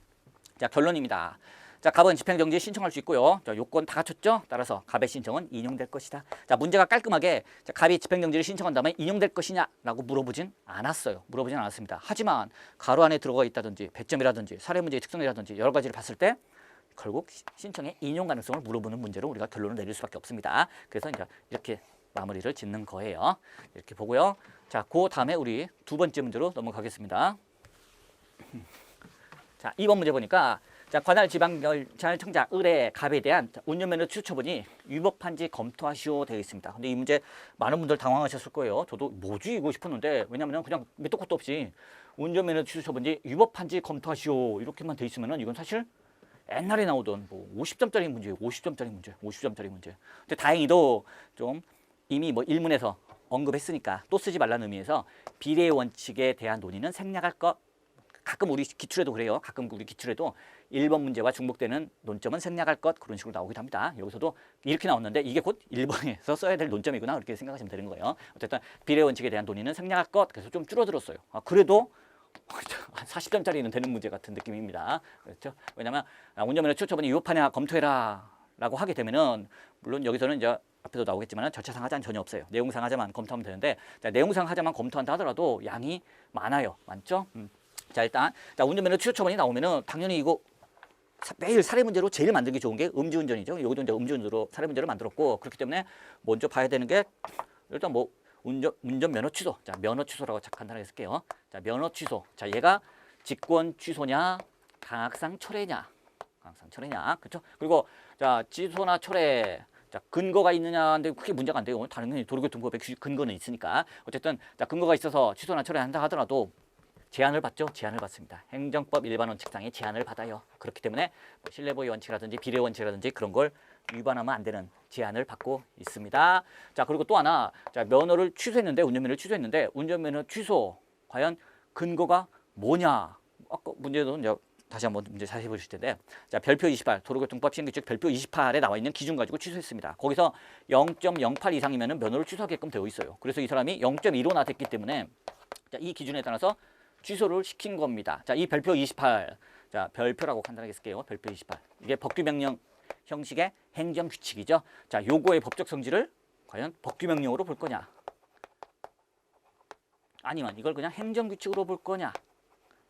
자, 결론입니다. 자, 갑은 집행정지 신청할 수 있고요. 자, 요건 다 갖췄죠? 따라서 갑의 신청은 인용될 것이다. 자, 문제가 깔끔하게 자, 갑이 집행정지를 신청한다면 인용될 것이냐라고 물어보진 않았습니다. 하지만 가로 안에 들어가 있다든지 배점이라든지 사례 문제의 특성이라든지 여러 가지를 봤을 때 결국 신청의 인용 가능성을 물어보는 문제로 우리가 결론을 내릴 수밖에 없습니다. 그래서 이제 이렇게 마무리를 짓는 거예요. 이렇게 보고요. 자, 그 다음에 우리 두 번째 문제로 넘어가겠습니다. 자, 2번 문제 보니까 자, 관할 지방경찰청장 의뢰 갑에 대한 운전면허 취소 처분이 위법한지 검토하시오 되어 있습니다. 근데 이 문제 많은 분들 당황하셨을 거예요. 저도 뭐지 이거 싶었는데 왜냐하면 그냥 밑도 끝도 없이 운전면허 취소 처분이 위법한지 검토하시오 이렇게만 돼 있으면은 이건 사실 옛날에 나오던 뭐 50점짜리 문제예요. 50점짜리 문제. 근데 다행히도 좀 이미 뭐 일문에서 언급했으니까 또 쓰지 말라는 의미에서 비례 원칙에 대한 논의는 생략할 것. 가끔 우리 기출에도 그래요. 가끔 우리 기출에도 1번 문제와 중복되는 논점은 생략할 것 그런 식으로 나오기도 합니다. 여기서도 이렇게 나왔는데 이게 곧 1번에서 써야 될 논점이구나 그렇게 생각하시면 되는 거예요. 어쨌든 비례 원칙에 대한 논의는 생략할 것 그래서 좀 줄어들었어요. 그래도 한 40점짜리는 되는 문제 같은 느낌입니다. 그렇죠? 왜냐하면 운전면허 취소처분이 위법하냐 검토해라 라고 하게 되면은 물론 여기서는 이제 앞에도 나오겠지만 절차상 하자는 전혀 없어요. 내용상 하자만 검토하면 되는데 자, 내용상 하자만 검토한다 하더라도 양이 많아요. 많죠? 자 일단 자, 운전면허 취소처분이 나오면은 당연히 이거 매일 사례 문제로 제일 만들기 좋은 게 음주운전이죠. 여기도 이제 음주운전으로 사례 문제를 만들었고 그렇기 때문에 먼저 봐야 되는 게 일단 뭐 운전면허 취소. 자, 면허 취소라고 간단하게 쓸게요. 자, 면허 취소. 자, 얘가 직권 취소냐, 강악상 철회냐. 강악상 철회냐. 그렇죠? 그리고 자, 취소나 철회. 자, 근거가 있느냐인데 크게 문제가 안 돼요. 당연히 도로교통법에 근거는 있으니까. 어쨌든 자, 근거가 있어서 취소나 철회한다 하더라도 제한을 받죠. 제한을 받습니다. 행정법 일반 원칙상의 제한을 받아요. 그렇기 때문에 뭐 신뢰보호 원칙이라든지 비례 원칙이라든지 그런 걸 위반하면 안 되는 제한을 받고 있습니다. 자, 그리고 또 하나, 자, 면허를 취소했는데 운전면허를 취소했는데 운전면허 취소 과연 근거가 뭐냐? 아까 문제도 이제 다시 한번 문제 자세히 보실 텐데, 자, 별표 28 도로교통법 시행규칙 별표 28에 나와 있는 기준 가지고 취소했습니다. 거기서 0.08 이상이면은 면허를 취소하게끔 되어 있어요. 그래서 이 사람이 0.15나 됐기 때문에 자, 이 기준에 따라서 취소를 시킨 겁니다. 자, 이 별표 28, 자, 별표라고 간단하게 쓸게요. 별표 28. 이게 법규명령 형식의 행정규칙이죠. 자, 요거의 법적 성질을 과연 법규명령으로 볼 거냐? 아니면 이걸 그냥 행정규칙으로 볼 거냐?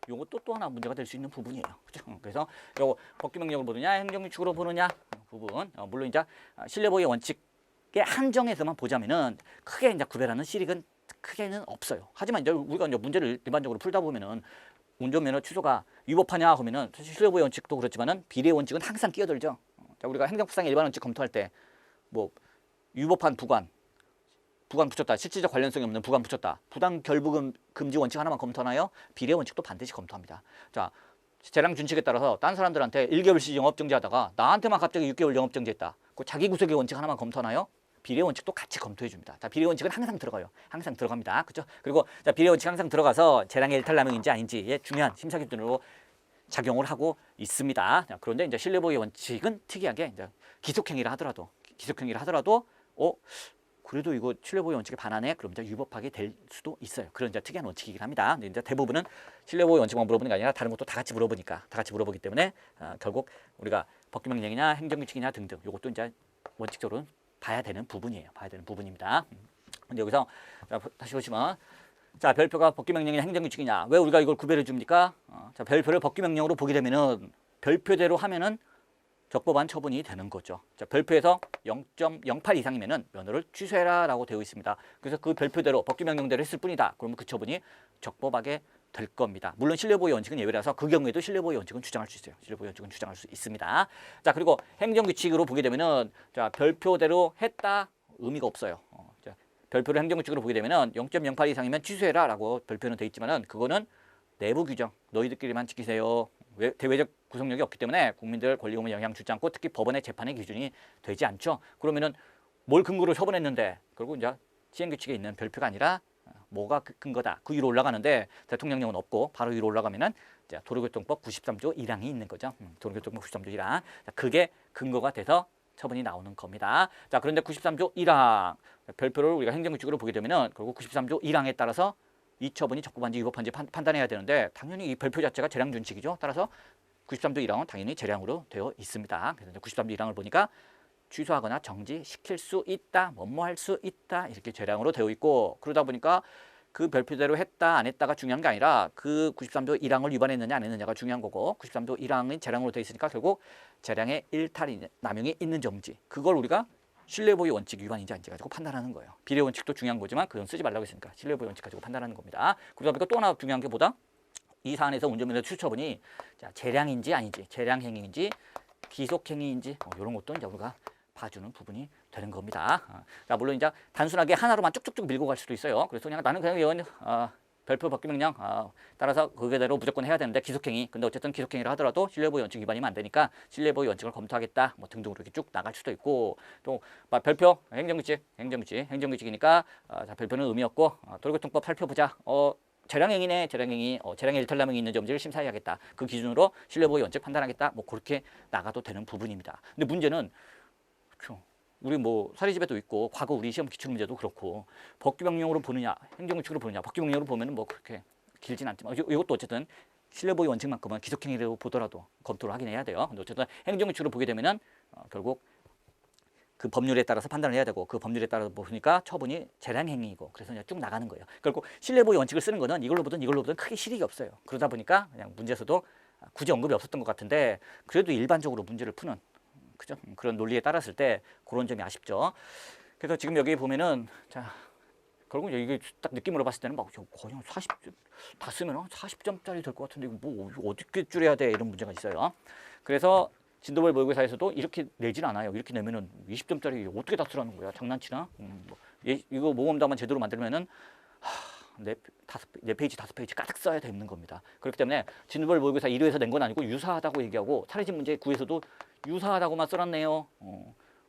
요것도 또 하나 문제가 될 수 있는 부분이에요. 그렇죠? 그래서 요 법규명령으로 보느냐, 행정규칙으로 보느냐 부분. 물론 이제 신뢰보호의 원칙의 한정에서만 보자면은 크게 이제 구별하는 실익은 크게는 없어요. 하지만 이제 우리가 이제 문제를 일반적으로 풀다 보면은 운전면허 취소가 위법하냐 하면은 사실 신뢰보호 원칙도 그렇지만은 비례 원칙은 항상 끼어들죠. 자, 우리가 행정법상의 일반 원칙 검토할 때 뭐 위법한 부관 붙였다. 실질적 관련성이 없는 부관 붙였다. 부당 결부 금지 원칙 하나만 검토하나요? 비례 원칙도 반드시 검토합니다. 자, 재량 준칙에 따라서 딴 사람들한테 1개월씩 영업정지하다가 나한테만 갑자기 6개월 영업정지했다. 그 자기 구속의 원칙 하나만 검토하나요? 비례 원칙도 같이 검토해 줍니다. 자, 비례 원칙은 항상 들어가요. 항상 들어갑니다. 그렇죠? 그리고 자, 비례 원칙 항상 들어가서 재량의 일탈남용인지 아닌지의 중요한 심사 기준으로 작용을 하고 있습니다. 자, 그런데 이제 신뢰보호의 원칙은 특이하게 이제 기속행위를 하더라도 그래도 이거 신뢰보호 원칙에 반하네. 그럼 이제 위법하게 될 수도 있어요. 그런 이제 특이한 원칙이긴 합니다. 근데 이제 대부분은 신뢰보호 원칙만 물어보는 게 아니라 다른 것도 다 같이 물어보기 때문에 결국 우리가 법규명령이냐 행정규칙이냐 등등 이것도 이제 원칙적으로 봐야 되는 부분이에요. 봐야 되는 부분입니다. 근데 여기서 자, 다시 보시면 자, 별표가 법규명령이냐 행정규칙이냐 왜 우리가 이걸 구별해 줍니까? 자, 별표를 법규명령으로 보게 되면은 별표대로 하면은 적법한 처분이 되는 거죠. 자, 별표에서 0.08 이상이면은 면허를 취소해라라고 되어 있습니다. 그래서 그 별표대로 법규명령대로 했을 뿐이다. 그러면 그 처분이 적법하게 될 겁니다. 물론 신뢰보호 원칙은 예외라서 그 경우에도 신뢰보호 원칙은 주장할 수 있어요. 신뢰보호 원칙은 주장할 수 있습니다. 자, 그리고 행정규칙으로 보게 되면은 자, 별표대로 했다 의미가 없어요. 자, 별표를 행정규칙으로 보게 되면은 0.08 이상이면 취소해라라고 별표는 되어 있지만은 그거는 내부 규정 너희들끼리만 지키세요. 대외적 구속력이 없기 때문에 국민들 권리의무 영향 주지 않고 특히 법원의 재판의 기준이 되지 않죠. 그러면은 뭘 근거로 처분했는데 결국 이제 시행규칙에 있는 별표가 아니라 뭐가 근거다. 그 위로 올라가는데 대통령령은 없고 바로 위로 올라가면은 이제 도로교통법 93조 1항이 있는 거죠. 도로교통법 93조 1항. 자, 그게 근거가 돼서 처분이 나오는 겁니다. 자, 그런데 93조 1항 별표를 우리가 행정규칙으로 보게 되면은 결국 93조 1항에 따라서 이 처분이 적법한지 위법한지 판단해야 되는데 당연히 이 별표 자체가 재량 준칙이죠. 따라서 93조 1항은 당연히 재량으로 되어 있습니다. 그래서 93조 1항을 보니까 취소하거나 정지시킬 수 있다, 뭐할 수 있다 이렇게 재량으로 되어 있고 그러다 보니까 그 별표대로 했다 안 했다가 중요한 게 아니라 그 93조 1항을 위반했느냐 안 했느냐가 중요한 거고 93조 1항이 재량으로 되어 있으니까 결국 재량의 일탈이 남용이 있는지 없는지 그걸 우리가 신뢰보호 원칙 위반인지 아닌지 가지고 판단하는 거예요. 비례 원칙도 중요한 거지만 그건 쓰지 말라고 했으니까 신뢰보호 원칙 가지고 판단하는 겁니다. 그러다 보니까 또 하나 중요한 게 뭐다? 이 사안에서 운전면허 취소처분이 자, 재량인지 아닌지, 재량행위인지 기속행위인지 이런 것도 이제 우리가 봐주는 부분이 되는 겁니다. 자, 물론 이제 단순하게 하나로만 쭉쭉쭉 밀고 갈 수도 있어요. 그래서 그냥 나는 그냥 이건 별표 법규명령 따라서 그대로 무조건 해야 되는데 기속행위. 근데 어쨌든 기속행위를 하더라도 신뢰보호 원칙 위반이면 안 되니까 신뢰보호 원칙을 검토하겠다. 뭐 등등으로 이렇게 쭉 나갈 수도 있고 또 별표 행정규칙이니까 자, 별표는 의미 없고 도로교통법 살펴보자. 재량행위네, 재량행위, 재량의 일탈남용이 있는 점지를 심사해야겠다. 그 기준으로 신뢰보호 원칙 판단하겠다. 뭐 그렇게 나가도 되는 부분입니다. 근데 문제는 그렇죠. 우리 뭐 사례집에도 있고 과거 우리 시험 기출 문제도 그렇고 법규명령으로 보느냐, 행정규칙으로 보느냐. 법규명령으로 보면은 뭐 그렇게 길진 않지만 이것도 어쨌든 신뢰보호 원칙만큼은 기속행위로 보더라도 검토를 하긴 해야 돼요. 근데 어쨌든 행정규칙으로 보게 되면은 결국 그 법률에 따라서 판단을 해야 되고 그 법률에 따라서 보니까 처분이 재량행위이고 그래서 그냥 쭉 나가는 거예요. 결국 신뢰보호 원칙을 쓰는 거는 이걸로 보든 크게 실익이 없어요. 그러다 보니까 그냥 문제에서도 굳이 언급이 없었던 것 같은데 그래도 일반적으로 문제를 푸는 그죠? 그런 논리에 따랐을 때 그런 점이 아쉽죠. 그래서 지금 여기 보면은 자 결국 이게 딱 느낌으로 봤을 때는 막 거의 40점 다 쓰면 40점짜리 될 것 같은데 이거 뭐 어떻게 줄여야 돼 이런 문제가 있어요. 그래서 진도별 모의고사에서도 이렇게 내질 않아요. 이렇게 내면은 20점짜리 어떻게 다 쓰라는 거야? 장난치나? 이거 모험담만 제대로 만들면은 네 페이지, 5페이지 가득 써야 되는 겁니다. 그렇기 때문에 진도별 모의고사 1회에서 낸 건 아니고 유사하다고 얘기하고 사례집 문제 9에서도 유사하다고만 써놨네요.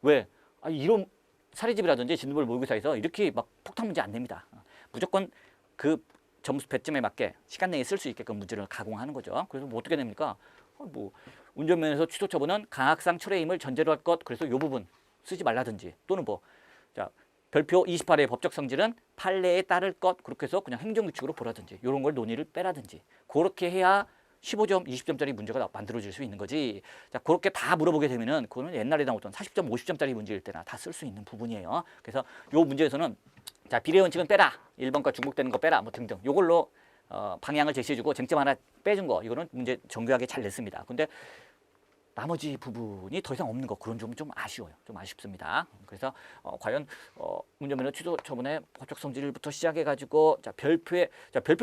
왜? 이런 사례집이라든지 진도별 모의고사에서 이렇게 막 폭탄 문제 안 냅니다. 무조건 그 점수 배점에 맞게 시간 내에 쓸 수 있게끔 문제를 가공하는 거죠. 그래서 뭐 어떻게 됩니까? 뭐 운전면허에서 취소 처분은 강학상 철회임을 전제로 할 것. 그래서 이 부분 쓰지 말라든지 또는 뭐 자 별표 28의 법적 성질은 판례에 따를 것. 그렇게 해서 그냥 행정규칙으로 보라든지 이런 걸 논의를 빼라든지 그렇게 해야 15점, 20점짜리 문제가 만들어질 수 있는 거지. 자, 그렇게 다 물어보게 되면은 그거는 옛날에 나오던 40점, 50점짜리 문제일 때나 다 쓸 수 있는 부분이에요. 그래서 요 문제에서는 자, 비례 원칙은 빼라. 1번과 중복되는 거 빼라. 뭐 등등. 요걸로 방향을 제시해주고 쟁점 하나 빼준 거 이거는 문제 정교하게 잘 냈습니다. 근데 나머지 부분이 더 이상 없는 거 그런 점은 좀 아쉬워요. 좀 아쉽습니다. 그래서 과연 운전면허 취소 처분의 법적 성질부터 시작해가지고 별표의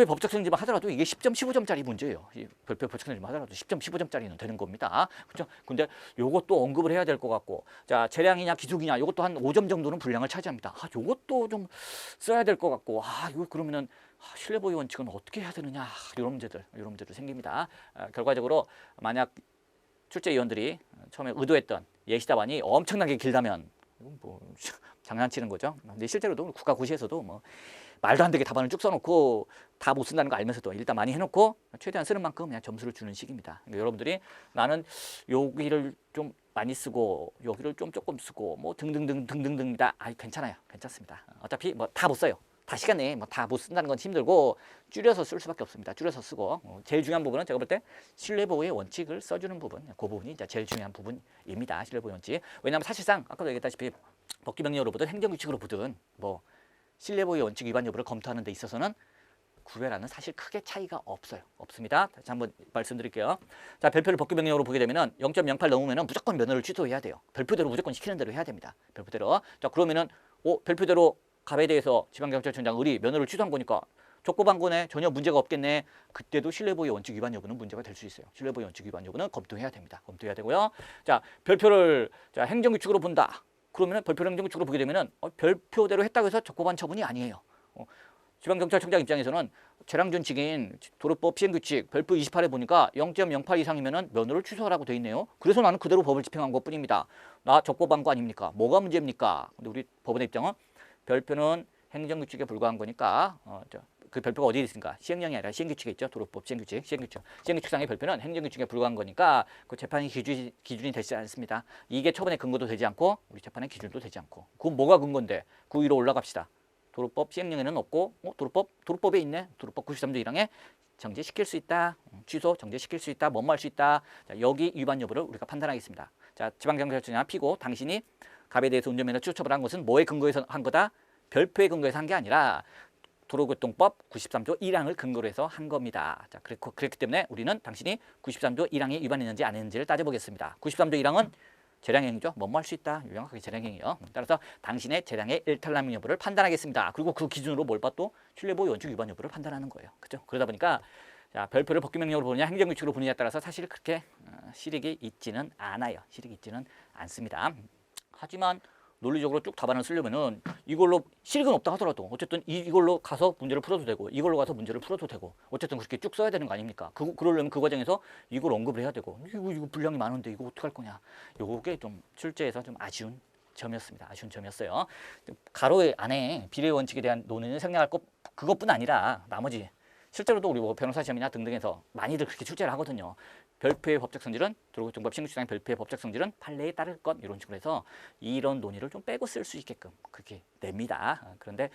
법적 성질만 하더라도 이게 10점, 15점짜리 문제예요. 이 별표의 법적 성질만 하더라도 10점, 15점짜리는 되는 겁니다. 그렇죠? 근데 요것도 언급을 해야 될 것 같고, 자 재량이냐 기속이냐 요것도 한 5점 정도는 분량을 차지합니다. 요것도 좀 써야 될 것 같고, 이거 그러면은 신뢰보호 원칙은 어떻게 해야 되느냐 이런 문제들 생깁니다. 결과적으로 만약 출제위원들이 처음에 의도했던 예시답안이 엄청나게 길다면 이건 뭐 장난치는 거죠. 근데 실제로도 국가고시에서도 뭐 말도 안 되게 답안을 쭉 써놓고 다 못 쓴다는 거 알면서도 일단 많이 해놓고 최대한 쓰는 만큼 그냥 점수를 주는 식입니다. 그러니까 여러분들이 나는 여기를 좀 많이 쓰고 여기를 좀 조금 쓰고 뭐 등등등등등등이다. 괜찮아요. 괜찮습니다. 어차피 뭐 다 못 써요. 다 시간 내에 뭐 다 못 쓴다는 건 힘들고 줄여서 쓸 수밖에 없습니다. 줄여서 쓰고 제일 중요한 부분은 제가 볼 때 신뢰보호의 원칙을 써주는 부분, 그 부분이 이제 제일 중요한 부분입니다. 신뢰보호 원칙. 왜냐하면 사실상 아까도 얘기했다시피 법규명령으로 보든 행정규칙으로 보든 뭐 신뢰보호의 원칙 위반 여부를 검토하는 데 있어서는 구별하는 사실 크게 차이가 없습니다. 다시 한번 말씀드릴게요. 자, 별표를 법규명령으로 보게 되면은 0.08 넘으면은 무조건 면허를 취소해야 돼요. 별표대로 무조건 시키는 대로 해야 됩니다. 별표대로. 자, 그러면은 별표대로 갑에 대해서 지방경찰청장 의리 면허를 취소한 거니까 적법한 거네. 전혀 문제가 없겠네. 그때도 신뢰보호 원칙 위반 여부는 문제가 될 수 있어요. 신뢰보호 원칙 위반 여부는 검토해야 됩니다. 검토해야 되고요. 자, 별표를 행정규칙으로 본다. 그러면은 별표를 행정규칙으로 보게 되면은 별표대로 했다고 해서 적법한 처분이 아니에요. 지방경찰청장 입장에서는 재량준칙인 도로법 시행규칙 별표 28에 보니까 0.08 이상이면은 면허를 취소하라고 돼 있네요. 그래서 나는 그대로 법을 집행한 것뿐입니다. 나 적법한 거 아닙니까? 뭐가 문제입니까? 근데 우리 법원의 입장은 별표는 행정규칙에 불과한 거니까 그 별표가 어디에 있습니까? 시행령이 아니라 시행규칙에 있죠. 도로법 시행규칙상의 별표는 행정규칙에 불과한 거니까 그 재판의 기준이 되지 않습니다. 이게 처분의 근거도 되지 않고 우리 재판의 기준도 되지 않고 그건 뭐가 근거인데 그 위로 올라갑시다. 도로법 시행령에는 없고 도로법에 있네. 도로법 93조 1항에 정지시킬 수 있다. 취소 정지시킬 수 있다. 뭐뭐 할 수 있다. 자, 여기 위반 여부를 우리가 판단하겠습니다. 자, 지방경찰청장 피고 당신이 갑에 대해서 운전면허 취소 처분한 것은 뭐에 근거해서 한 거다? 별표에 근거해서 한 게 아니라 도로교통법 93조 1항을 근거로 해서 한 겁니다. 자, 그렇기 때문에 우리는 당신이 93조 1항에 위반했는지 안 했는지를 따져보겠습니다. 93조 1항은 재량행위죠. 뭐뭐 할 수 있다. 명확하게 재량행위요. 따라서 당신의 재량의 일탈남 여부를 판단하겠습니다. 그리고 그 기준으로 뭘 봐? 또 신뢰보호 원칙 위반 여부를 판단하는 거예요. 그렇죠? 그러다 보니까 자, 별표를 법규명령으로 보느냐 행정규칙으로 보느냐에 따라서 사실 그렇게 실익이 있지는 않아요. 실익이 있지는 않습니다. 하지만 논리적으로 쭉 답안을 쓰려면은 이걸로 실익은 없다 하더라도 어쨌든 이걸로 가서 문제를 풀어도 되고 이걸로 가서 문제를 풀어도 되고 어쨌든 그렇게 쭉 써야 되는 거 아닙니까? 그러려면 그 과정에서 이걸 언급을 해야 되고 이거 분량이 많은데 이거 어떡할 거냐. 요게 좀 출제에서 좀 아쉬운 점이었습니다. 아쉬운 점이었어요. 가로 안에 비례 원칙에 대한 논의는 생략할 것 그것뿐 아니라 나머지 실제로도 우리 뭐 변호사 시험이나 등등에서 많이들 그렇게 출제를 하거든요. 별표의 법적 성질은 도로교통법 신규주장 별표의 법적 성질은 판례에 따를 것 이런 식으로 해서 이런 논의를 좀 빼고 쓸 수 있게끔 그렇게 냅니다. 그런데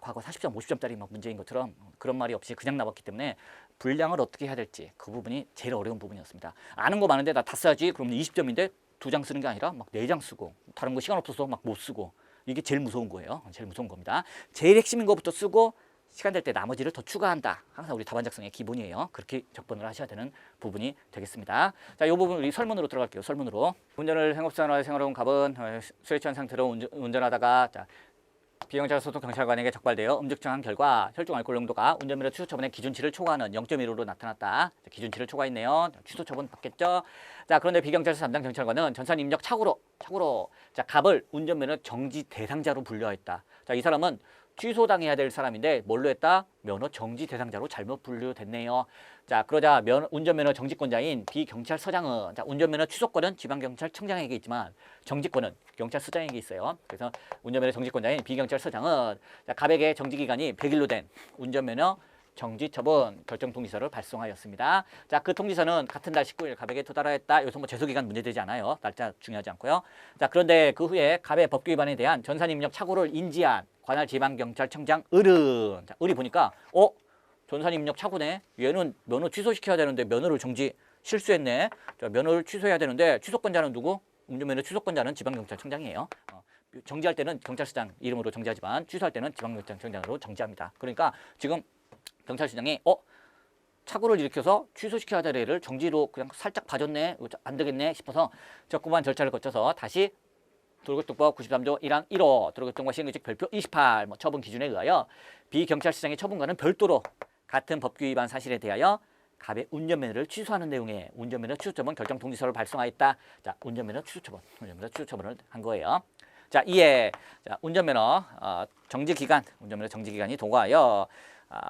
과거 40점, 50점짜리 막 문제인 것처럼 그런 말이 없이 그냥 나왔기 때문에 분량을 어떻게 해야 될지 그 부분이 제일 어려운 부분이었습니다. 아는 거 많은데 나 다 써야지 그러면 20점인데 2장 쓰는 게 아니라 막 4장 쓰고 다른 거 시간 없어서 막 못 쓰고 이게 제일 무서운 거예요. 제일 무서운 겁니다. 제일 핵심인 것부터 쓰고 시간 될 때 나머지를 더 추가한다. 항상 우리 답안 작성의 기본이에요. 그렇게 접근을 하셔야 되는 부분이 되겠습니다. 자, 이 부분 우리 설문으로 들어갈게요. 설문으로. 운전을 생업생활 생활해온 갑은 술에 취한 상태로 운전하다가 자, 비경찰 소속 경찰관에게 적발되어 음주청한 결과 혈중 알코올 농도가 운전면허 취소 처분의 기준치를 초과하는 0.15로 나타났다. 자, 기준치를 초과했네요. 취소 처분 받겠죠. 자, 그런데 비경찰서 담당 경찰관은 전산 입력 착오로 자, 갑을 운전면허 정지 대상자로 분류했다. 자, 이 사람은 취소당해야 될 사람인데 뭘로 했다? 면허 정지 대상자로 잘못 분류됐네요. 자, 그러자 운전면허 정지권자인 비경찰서장은 자, 운전면허 취소권은 지방경찰청장에게 있지만 정지권은 경찰서장에게 있어요. 그래서 운전면허 정지권자인 비경찰서장은 자, 갑에게 정지기간이 100일로 된 운전면허 정지처분 결정 통지서를 발송하였습니다. 자, 그 통지서는 같은 달 19일 갑에게 도달하였다. 여기서 뭐 제소기간 문제되지 않아요. 날짜 중요하지 않고요. 자, 그런데 그 후에 갑의 법규 위반에 대한 전산 입력 착오를 인지한 관할 지방경찰청장 을은 자, 을이 보니까 전산 입력 착오네. 얘는 면허 취소시켜야 되는데 면허를 정지 실수했네. 자, 면허를 취소해야 되는데 취소권자는 누구? 운전면허 취소권자는 지방경찰청장이에요. 정지할 때는 경찰서장 이름으로 정지하지만 취소할 때는 지방경찰청장으로 정지합니다. 그러니까 지금 경찰서장이 착오를 일으켜서 취소시켜야 될 애를 정지로 그냥 살짝 봐줬네. 안 되겠네 싶어서 적법한 절차를 거쳐서 다시 도로교통법 93조 1항 1호 도로교통과 시행규칙 별표 28 처분 기준에 의하여 비경찰서장의 처분과는 별도로 같은 법규 위반 사실에 대하여 갑의 운전면허를 취소하는 내용의 운전면허 취소처분 결정 통지서를 발송하였다. 자, 운전면허 취소처분을 한 거예요. 자, 이에 자, 운전면허 정지기간이 도과하여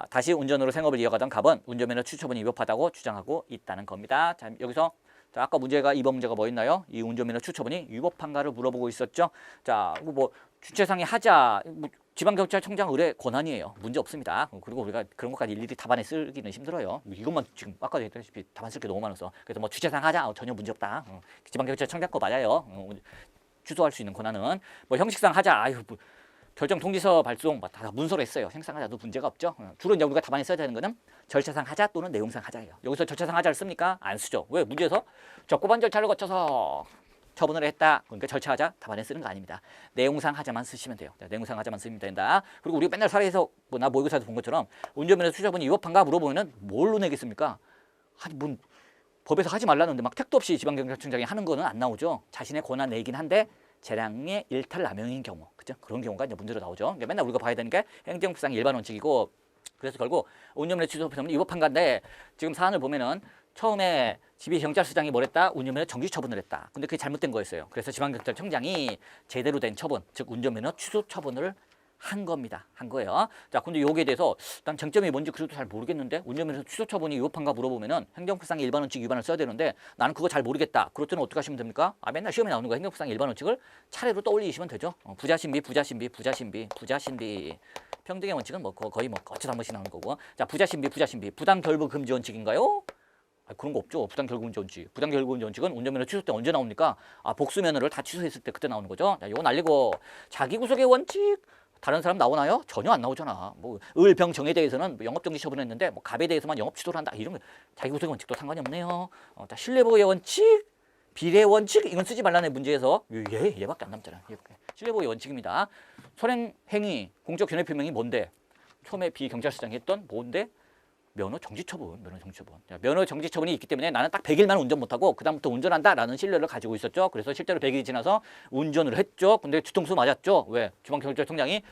다시 운전으로 생업을 이어가던 갑은 운전면허 취소처분이 위법하다고 주장하고 있다는 겁니다. 자, 여기서 자, 아까 문제가 2번 문제가 뭐였나요? 이 운전면허 취소처분이 위법한가를 물어보고 있었죠. 자, 뭐 주최상의 하자 지방경찰청장 의뢰 권한이에요. 문제 없습니다. 그리고 우리가 그런 것까지 일일이 답안에 쓰기는 힘들어요. 이것만 지금 아까도 했다시피 답안 쓸 게 너무 많아서 그래서 뭐 주최상 하자 전혀 문제 없다. 지방경찰청장 거 맞아요. 취소할 수 있는 권한은 뭐 형식상 하자 뭐 결정 통지서 발송 다 문서로 했어요. 행상하자도 문제가 없죠. 주로 이제 우리가 답안에 써야 되는 거는 절차상 하자 또는 내용상 하자예요. 여기서 절차상 하자를 씁니까? 안 쓰죠. 왜? 문제에서 적법한 절차를 거쳐서 처분을 했다. 그러니까 절차하자 답안에 쓰는 거 아닙니다. 내용상 하자만 쓰시면 돼요. 내용상 하자만 쓰면 된다. 그리고 우리 맨날 사례에서 나 모의고사에서 본 것처럼 운전면허 취소처분이 위법한가 물어보면은 뭘로 내겠습니까? 뭐 법에서 하지 말라는데 막 택도 없이 지방경찰청장이 하는 거는 안 나오죠. 자신의 권한 내긴 한데 재량의 일탈 남용인 경우, 그죠? 그런 경우가 이제 문제로 나오죠. 그러니까 맨날 우리가 봐야 되는 게 행정법상 일반 원칙이고, 그래서 결국 운전면허 취소처분은 위법한 건데 지금 사안을 보면은 처음에 지방경찰서장이 뭘 했다? 운전면허 정지 처분을 했다. 근데 그게 잘못된 거였어요. 그래서 지방경찰청장이 제대로 된 처분, 즉 운전면허 취소 처분을 한 겁니다. 한 거예요. 자, 근데 여기에 대해서 난 쟁점이 뭔지 그래도 잘 모르겠는데 운전면허 취소 처분이 위법한가 물어보면은 행정법상의 일반 원칙 위반을 써야 되는데 나는 그거 잘 모르겠다. 그럴 때는 어떻게 하시면 됩니까? 맨날 시험에 나오는 거 행정법상의 일반 원칙을 차례로 떠올리시면 되죠. 부자신비. 평등의 원칙은 뭐 거의 뭐 거쳐서 한 번씩 나오는 거고. 자, 부자신비. 부당 결부 금지 원칙인가요? 그런 거 없죠. 부당 결부 금지 원칙. 부당 결부 금지 원칙은 운전면허 취소 때 언제 나옵니까? 복수 면허를 다 취소했을 때 그때 나오는 거죠. 자, 이건 알리고 자기구속의 원칙. 다른 사람 나오나요? 전혀 안 나오잖아. 뭐 을병정에 대해서는 영업정지 처분했는데 뭐 갑에 대해서만 영업 취소를 한다. 이런 거 자기구속의 원칙도 상관이 없네요. 자, 신뢰보호의 원칙, 비례 원칙 이건 쓰지 말라는 문제에서 얘밖에 안 남잖아. 신뢰보호의 원칙입니다. 선행 행위, 공적 견해 표명이 뭔데? 처음에 비경찰서장이 했던 뭔데? 면허 정지 처분. 면허 정지 처분이 있기 때문에 나는 딱 100일만 운전 못하고 그다음부터 운전한다라는 신뢰를 가지고 있었죠. 그래서 실제로 100일이 지나서 운전을 했죠. 근데 뒤통수 맞았죠. 왜? 지방경찰청장이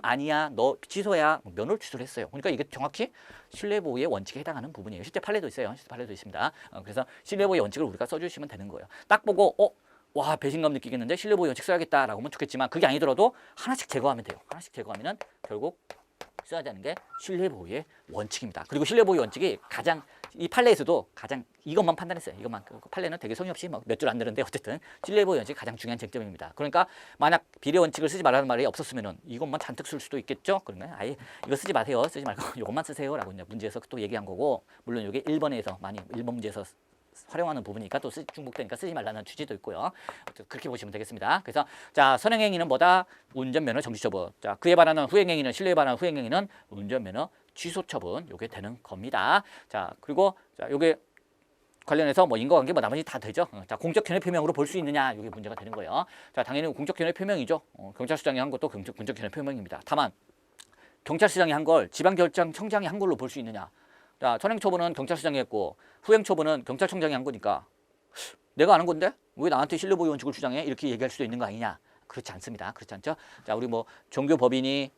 아니야, 너 취소야. 면허를 취소를 했어요. 그러니까 이게 정확히 신뢰보호의 원칙에 해당하는 부분이에요. 실제 판례도 있어요. 실제 판례도 있습니다. 그래서 신뢰보호의 원칙을 우리가 써주시면 되는 거예요. 딱 보고 와, 배신감 느끼겠는데 신뢰보호 원칙 써야겠다라고 하면 좋겠지만 그게 아니더라도 하나씩 제거하면 돼요. 하나씩 제거하면은 결국 써야 되는 게 신뢰보호의 원칙입니다. 그리고 신뢰보호의 원칙이 가장 이 판례에서도 가장 이것만 판단했어요. 이것만. 그 판례는 되게 성의 없이 몇 줄 안 되는데 어쨌든 신뢰보호 원칙이 가장 중요한 쟁점입니다. 그러니까 만약 비례 원칙을 쓰지 말라는 말이 없었으면은 이것만 잔뜩 쓸 수도 있겠죠. 그러면 아예 이거 쓰지 마세요. 쓰지 말고 이것만 쓰세요라고 이제 문제에서 또 얘기한 거고, 물론 이게 1번에서 많이 1번 문제에서 활용하는 부분이니까 또 중복되니까 쓰지 말라는 취지도 있고요. 그렇게 보시면 되겠습니다. 그래서 자, 선행행위는 뭐다? 운전면허 정지처분. 자, 그에 반하는 후행행위는, 신뢰에 반하는 후행행위는 운전면허 취소처분. 요게 되는 겁니다. 자, 그리고 자, 요게 관련해서 뭐 인과관계 뭐 나머지 다 되죠. 자, 공적 견해 표명으로 볼 수 있느냐, 이게 문제가 되는 거예요. 자, 당연히 공적 견해 표명이죠. 경찰서장이 한 것도 공적 견해 표명입니다. 다만 경찰서장이 한 걸 지방경찰청장이 한 걸로 볼 수 있느냐. 자, 선행처분은 경찰서장이 했고 후행처분은 경찰청장이 한 거니까 내가 아는 건데 왜 나한테 신뢰보호 원칙을 주장해? 이렇게 얘기할 수도 있는 거 아니냐. 그렇지 않습니다. 그렇지 않죠? 자, 우리 뭐 종교법인이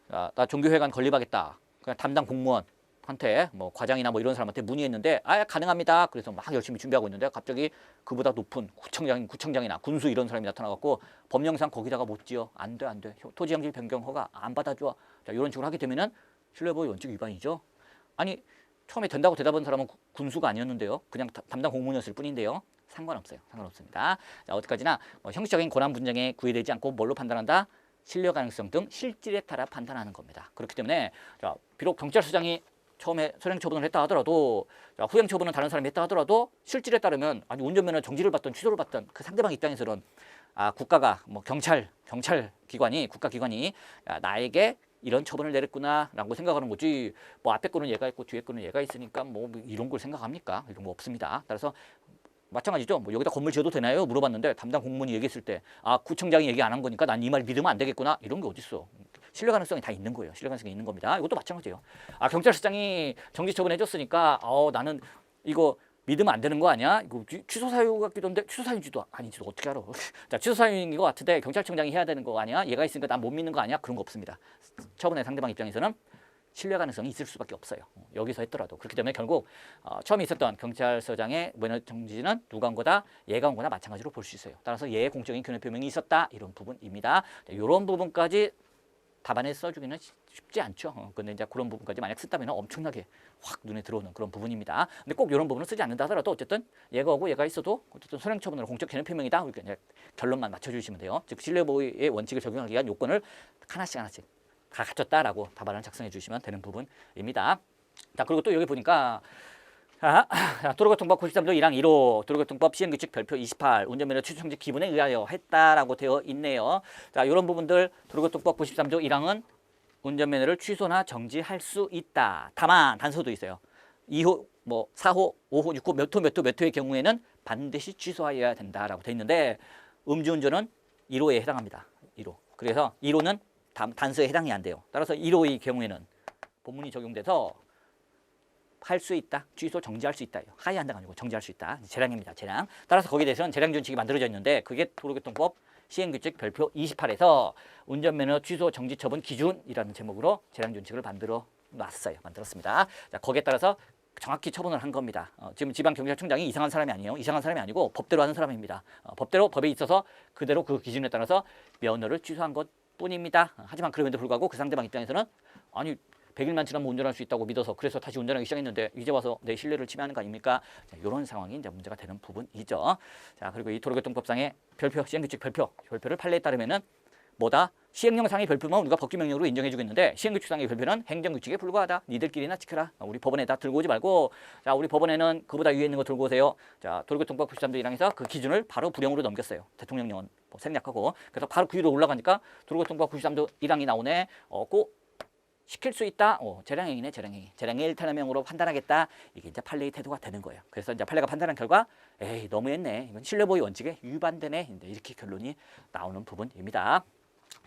나 종교회관 건립하겠다. 그냥 담당 공무원한테 뭐 과장이나 뭐 이런 사람한테 문의했는데 가능합니다. 그래서 막 열심히 준비하고 있는데 갑자기 그보다 높은 구청장이나 군수 이런 사람이 나타나갖고 법령상 거기다가 못 지어. 안 돼. 토지용지 변경 허가 안 받아줘. 자, 이런 식으로 하게 되면은 신뢰보호 원칙 위반이죠. 아니 처음에 된다고 대답한 사람은 군수가 아니었는데요. 그냥 담당 공무원이었을 뿐인데요. 상관없습니다. 자, 어디까지나 형식적인 권한 분쟁에 구애되지 않고 뭘로 판단한다? 신뢰 가능성 등 실질에 따라 판단하는 겁니다. 그렇기 때문에 자, 비록 경찰서장이 처음에 선행처분을 했다 하더라도, 자, 후행처분은 다른 사람이 했다 하더라도 실질에 따르면 아니 운전면허 정지를 받든 취소를 받든 그 상대방 입장에서는 국가가 뭐 경찰 기관이 국가기관이 나에게 이런 처분을 내렸구나라고 생각하는 거지. 뭐 앞에 거는 얘가 있고 뒤에 거는 얘가 있으니까 뭐 이런 걸 생각합니까? 이런 거 없습니다. 따라서 마찬가지죠. 뭐 여기다 건물 지어도 되나요? 물어봤는데 담당 공무원이 얘기했을 때 구청장이 얘기 안 한 거니까 난 이 말 믿으면 안 되겠구나. 이런 게 어딨어. 신뢰 가능성이 다 있는 거예요. 신뢰 가능성이 있는 겁니다. 이것도 마찬가지예요. 경찰서장이 정지 처분해줬으니까 나는 이거 믿으면 안 되는 거 아니야? 이거 취소 사유 같기도 한데 취소 사유인지도 아닌지도 어떻게 알아? 자, 취소 사유인 것 같은데 경찰청장이 해야 되는 거 아니야? 얘가 있으니까 난 못 믿는 거 아니야? 그런 거 없습니다. 처분의 상대방 입장에서는 신뢰 가능성이 있을 수밖에 없어요. 여기서 했더라도. 그렇기 때문에 결국 처음에 있었던 경찰서장의 면허 정지는 누가 한 거다? 얘가 한 거나 마찬가지로 볼 수 있어요. 따라서 얘의 공적인 견해 표명이 있었다. 이런 부분입니다. 이런 부분까지 답안에 써주기는 쉽지 않죠. 근데 이제 그런 부분까지 만약 쓴다면 엄청나게 확 눈에 들어오는 그런 부분입니다. 근데 꼭 이런 부분을 쓰지 않는다 하더라도 어쨌든 얘가 오고 얘가 있어도 어쨌든 선행처분으로 공적 견해 표명이다. 이렇게 이제 결론만 맞춰주시면 돼요. 즉 신뢰보호의 원칙을 적용하기 위한 요건을 하나씩 다 갖췄다라고 답안을 작성해 주시면 되는 부분입니다. 자, 그리고 또 여기 보니까 도로교통법 93조 1항 1호 도로교통법 시행규칙 별표 28 운전면허 취소 정지 기분에 의하여 했다라고 되어 있네요. 자, 이런 부분들 도로교통법 93조 1항은 운전면허를 취소나 정지할 수 있다. 다만 단서도 있어요. 2호, 뭐 4호, 5호, 6호 몇 호의 경우에는 반드시 취소하여야 된다라고 되어 있는데 음주운전은 1호에 해당합니다. 1호. 그래서 1호는 단서에 해당이 안 돼요. 따라서 1호의 경우에는 본문이 적용돼서 할 수 있다. 취소 정지할 수 있다. 하회한다가 아니고 정지할 수 있다. 재량입니다. 재량. 따라서 거기에 대해서는 재량준칙이 만들어져 있는데 그게 도로교통법 시행규칙 별표 28에서 운전면허 취소 정지 처분 기준이라는 제목으로 재량준칙을 만들었습니다. 자, 거기에 따라서 정확히 처분을 한 겁니다. 지금 지방경찰청장이 이상한 사람이 아니에요. 이상한 사람이 아니고 법대로 하는 사람입니다. 법대로 법에 있어서 그대로 그 기준에 따라서 면허를 취소한 것뿐입니다. 하지만 그럼에도 불구하고 그 상대방 입장에서는 아니 100일만 지나면 운전할 수 있다고 믿어서 그래서 다시 운전하기 시작했는데 이제 와서 내 신뢰를 침해하는 거 아닙니까? 자, 이런 상황이 이제 문제가 되는 부분이죠. 자, 그리고 이 도로교통법상의 별표 시행규칙 별표를 판례에 따르면은 뭐다? 시행령상의 별표만 우리가 법규명령으로 인정해주고 있는데 시행규칙상의 별표는 행정규칙에 불과하다. 니들끼리나 지켜라. 우리 법원에다 들고 오지 말고 자, 우리 법원에는 그보다 위에 있는 거 들고 오세요. 자, 도로교통법 93조 1항에서 그 기준을 바로 불용으로 넘겼어요. 대통령령은 뭐 생략하고 그래서 바로 그 위로 올라가니까 도로교통법 93조 1항이 나오네. 꼭 시킬 수 있다. 재량행위네, 재량행위. 재량의 일탈명으로 판단하겠다. 이게 이제 판례의 태도가 되는 거예요. 그래서 이제 판례가 판단한 결과, 에이 너무했네. 이건 신뢰보호 원칙에 위반되네. 이렇게 결론이 나오는 부분입니다.